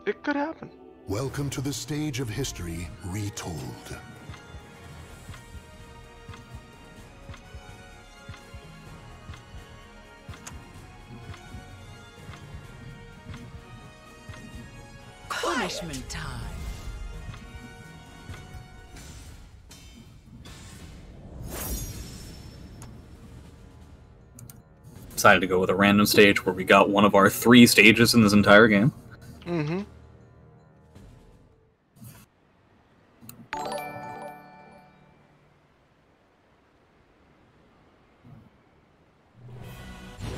It could happen. Welcome to the stage of history retold. Punishment time. Decided to go with a random stage where we got one of our 3 stages in this entire game. Mm-hmm.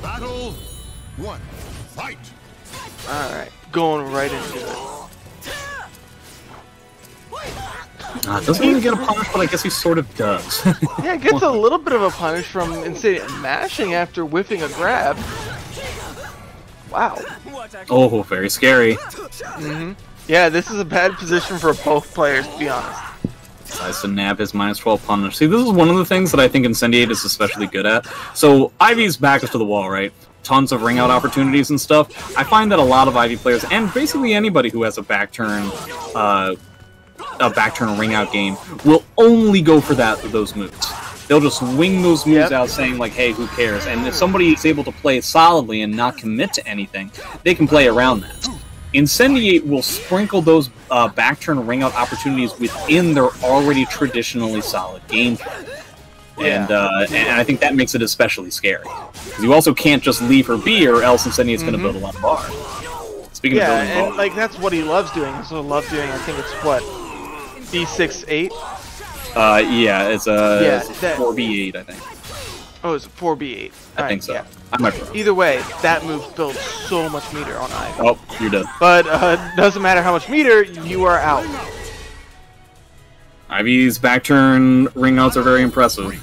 Battle 1. Fight. Alright, going right into it. Doesn't really get a punish, but I guess he sort of does. Yeah, it gets a little bit of a punish from Incendiate mashing after whiffing a grab. Wow. Oh, very scary. Mm-hmm. Yeah, this is a bad position for both players, to be honest. Decides to nab his -12 punish. See, this is one of the things that I think Incendiate is especially good at. So, Ivy's back us to the wall, right? Tons of ring out opportunities and stuff. I find that a lot of Ivy players, and basically anybody who has a back turn ring out game, will only go for those moves. They'll just wing those moves out saying like, hey, who cares? And if somebody is able to play solidly and not commit to anything, they can play around that. Incendiate will sprinkle those back turn ring out opportunities within their already traditionally solid gameplay. And I think that makes it especially scary. Because you also can't just leave her be, or else Incendiate's going to build a lot of bar. Speaking of building bar, like that's what he loves doing. So love doing. I think it's what B6-8. Yeah, it's a 4B8, I think. Oh, it's a 4B8. I think so. Yeah. I might be wrong. Either way, that move builds so much meter on Ivy. Oh, you're dead. But doesn't matter how much meter, you are out. Ivy's back turn ring outs are very impressive.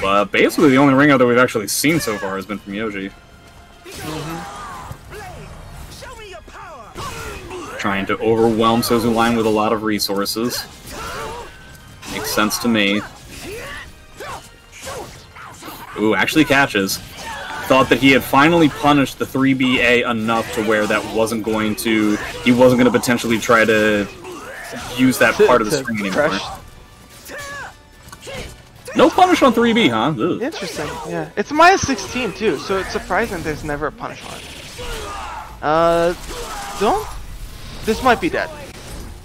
But basically the only ring out that we've actually seen so far has been from Yoji. Trying to overwhelm SouzouLion with a lot of resources. Makes sense to me. Ooh, actually catches. Thought that he had finally punished the 3BA enough to where that wasn't going to... He wasn't going to potentially try to use that part of the string anymore. No punish on 3B, huh? Ugh. Interesting, yeah. It's -16 too, so it's surprising there's never a punish on it. This might be dead.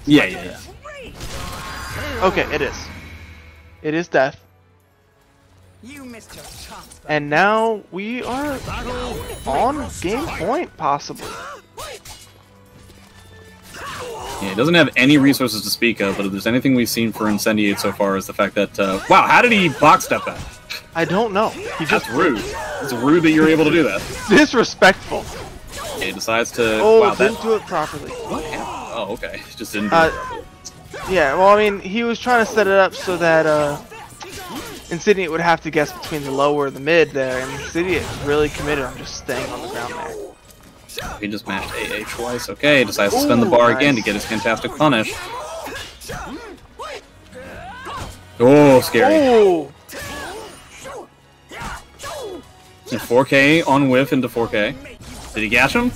Yeah. Okay, it is. It is death. You missed your chance. And now we are on game point, possibly. Yeah, he doesn't have any resources to speak of, but if there's anything we've seen for Incendiate so far is the fact that, wow, how did he box step that? I don't know. That's rude. It's rude that you're able to do that. Disrespectful. Yeah, he decides to... Oh, wow, didn't do it properly. What happened? Oh, okay. Just didn't do it properly. Yeah, well, I mean, he was trying to set it up so that, Incendiate would have to guess between the low or the mid there, and Incendiate is really committed on just staying on the ground there. He just mashed AA twice. Okay, decides to spend the bar again to get his fantastic punish. Oh, scary. Oh. And 4K on whiff into 4K. Did he gash him?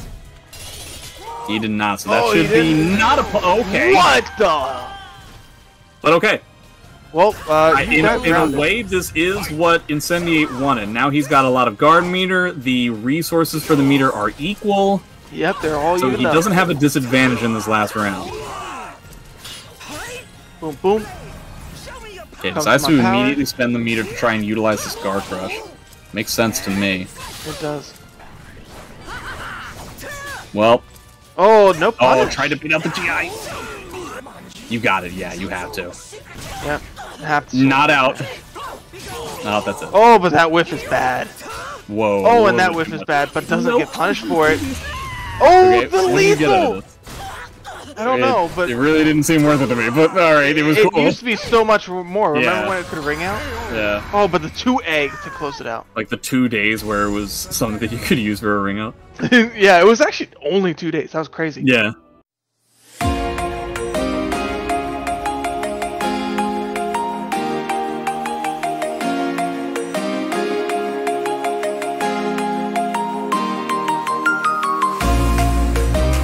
He did not, so that should be not a... Okay. What the... But okay. Well, in a way, this is what Incendiate wanted. Now he's got a lot of guard meter. The resources for the meter are equal. Yep, they're all so he doesn't have a disadvantage in this last round. Boom, boom. Okay, decides to immediately spend the meter to try and utilize this guard crush. Makes sense to me. It does. Well. Oh, no punish. Oh, tried to beat out the GI. You got it. Yeah, you have to. Yep. Have to. Not out. Oh, that's it. Oh, but that whiff is bad. Whoa. Oh, and that whiff is bad, but doesn't get punished for it. Oh, okay, the lethal! I don't know, but... It really didn't seem worth it to me, but alright, it was cool. It used to be so much more. Remember when it could ring out? Yeah. Oh, but the 2 egg to close it out. Like the 2 days where it was something that you could use for a ring out? Yeah, it was actually only 2 days. That was crazy. Yeah.